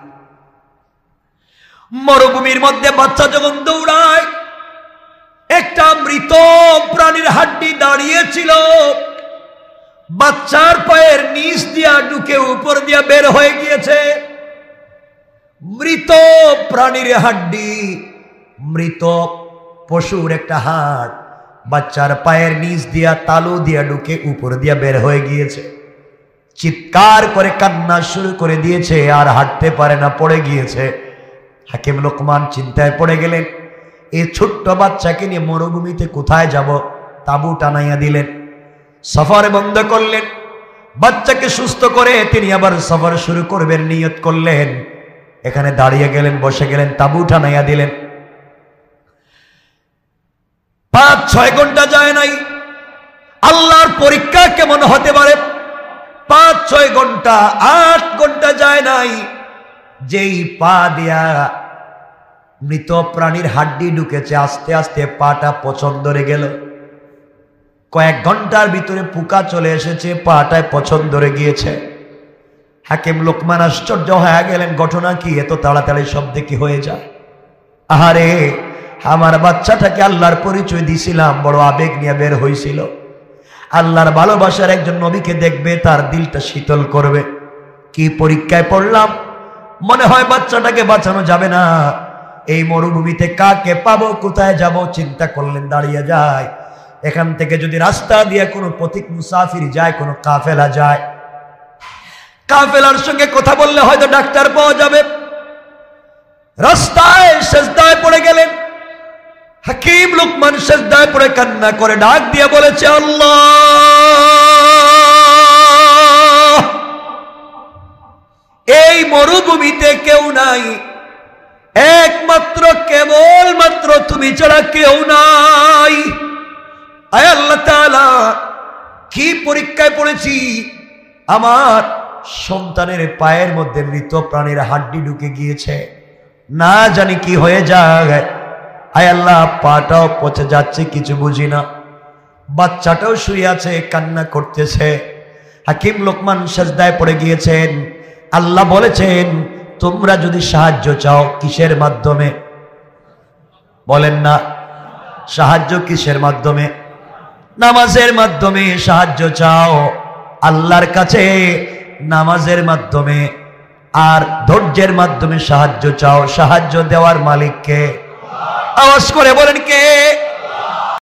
মরুভূমির মধ্যে বাচ্চা যখন দৌড়ায়, একটা একটা মৃত প্রাণীর হাড্ডি দাঁড়িয়েছিল, বাচ্চার পায়ের নিচ দিয়া ঢুকে উপর দিয়া বের হয়ে গিয়েছে। মৃত প্রাণীর হাড্ডি, মৃত পশুর একটা হাড় বাচ্চার পায়ের নিচ দিয়া তালু দিয়া ঢুকে উপর দিয়া বের হয়ে গিয়েছে। চিৎকার করে কান্না শুরু করে দিয়েছে, আর হাঁটতে পারে না, পড়ে গিয়েছে। হাকিম লোকমান চিন্তায় পড়ে গেলেন, এই ছোট্ট বাচ্চাকে নিয়ে মরুভূমিতে কোথায় যাব? তাঁবু টানাইয়া দিলেন, সফর বন্ধ করলেন। বাচ্চাকে সুস্থ করে তিনি আবার সফর শুরু করবেন নিয়ত করলেন। এখানে দাঁড়িয়ে গেলেন, বসে গেলেন, তাঁবু টানাইয়া দিলেন। 5-6 ঘন্টা যায় নাই। আল্লাহর পরীক্ষা কেমন হতে পারে? 5-6 ঘন্টা, 8 ঘন্টা যায় নাই, যেই পা দিয়া মৃত প্রাণীর হাড্ডি ঢুকেছে, আস্তে আস্তে পাটা পছন্দ ধরে গেল। কয়েক ঘন্টার ভিতরে পোকা চলে এসেছে, পাটায় পছন্দ ধরে গিয়েছে। হাকিম লোকমান আশ্চর্য হয়ে গেলেন, ঘটনা কি? এত তাড়াতাড়ি শব্দ কি হয়ে যায়? আহারে, আমার বাচ্চাটাকে আল্লাহর পরিচয় দিছিলাম, বড় আবেগ নিয়ে বের হয়েছিল। আল্লাহর ভালোবাসার একজন নবীকে দেখবে, তার দিলটা শীতল করবে। কি পরীক্ষায় পড়লাম, মনে হয় বাচ্চাটাকে বাঁচানো যাবে না। এই মরুভূমিতে কাকে পাবো, কোথায় যাব? চিন্তা করলেন, দাঁড়িয়ে যায়। এখান থেকে যদি রাস্তা দিয়ে কোনো পথিক মুসাফির যায়, কোনো কাফেলা যায়, কাফেলার সঙ্গে কথা বললে হয়তো ডাক্তার পাওয়া যাবে। রাস্তায় সেজদায় পড়ে গেলেন। হাকিম লোকমান সেজদায় পড়ে কান্না করে ডাক দিয়ে বলেছে, আল্লাহ, এই মরুভূমিতে কেউ নাই, একমাত্র কেবলমাত্র তুমি ছাড়া কেউ নাই। আয় আল্লাহ তাআলা, কি পরীক্ষায় পড়েছি, আমার সন্তানের পায়ের মধ্যে মৃত প্রাণীর হাড্ডি ঢুকে গিয়েছে, না জানি কি হয়ে যায়। আয় আল্লাহ, পাটাও পচে যাচ্ছে, কিছু বুঝি না। বাচ্চাটাও শুয়ে আছে, কান্না করতেছে। হাকিম লোকমান সেজদায় পড়ে গিয়েছেন। আল্লাহ বলেছেন, তোমরা যদি সাহায্য চাও, কিসের মাধ্যমে? বলেন না, সাহায্য কিসের মাধ্যমে? নামাজের মাধ্যমে সাহায্য চাও আল্লাহর কাছে, নামাজের মাধ্যমে আর ধৈর্যের মাধ্যমে সাহায্য চাও। সাহায্য দেওয়ার মালিক কে? আওয়াজ করে বলেন কে?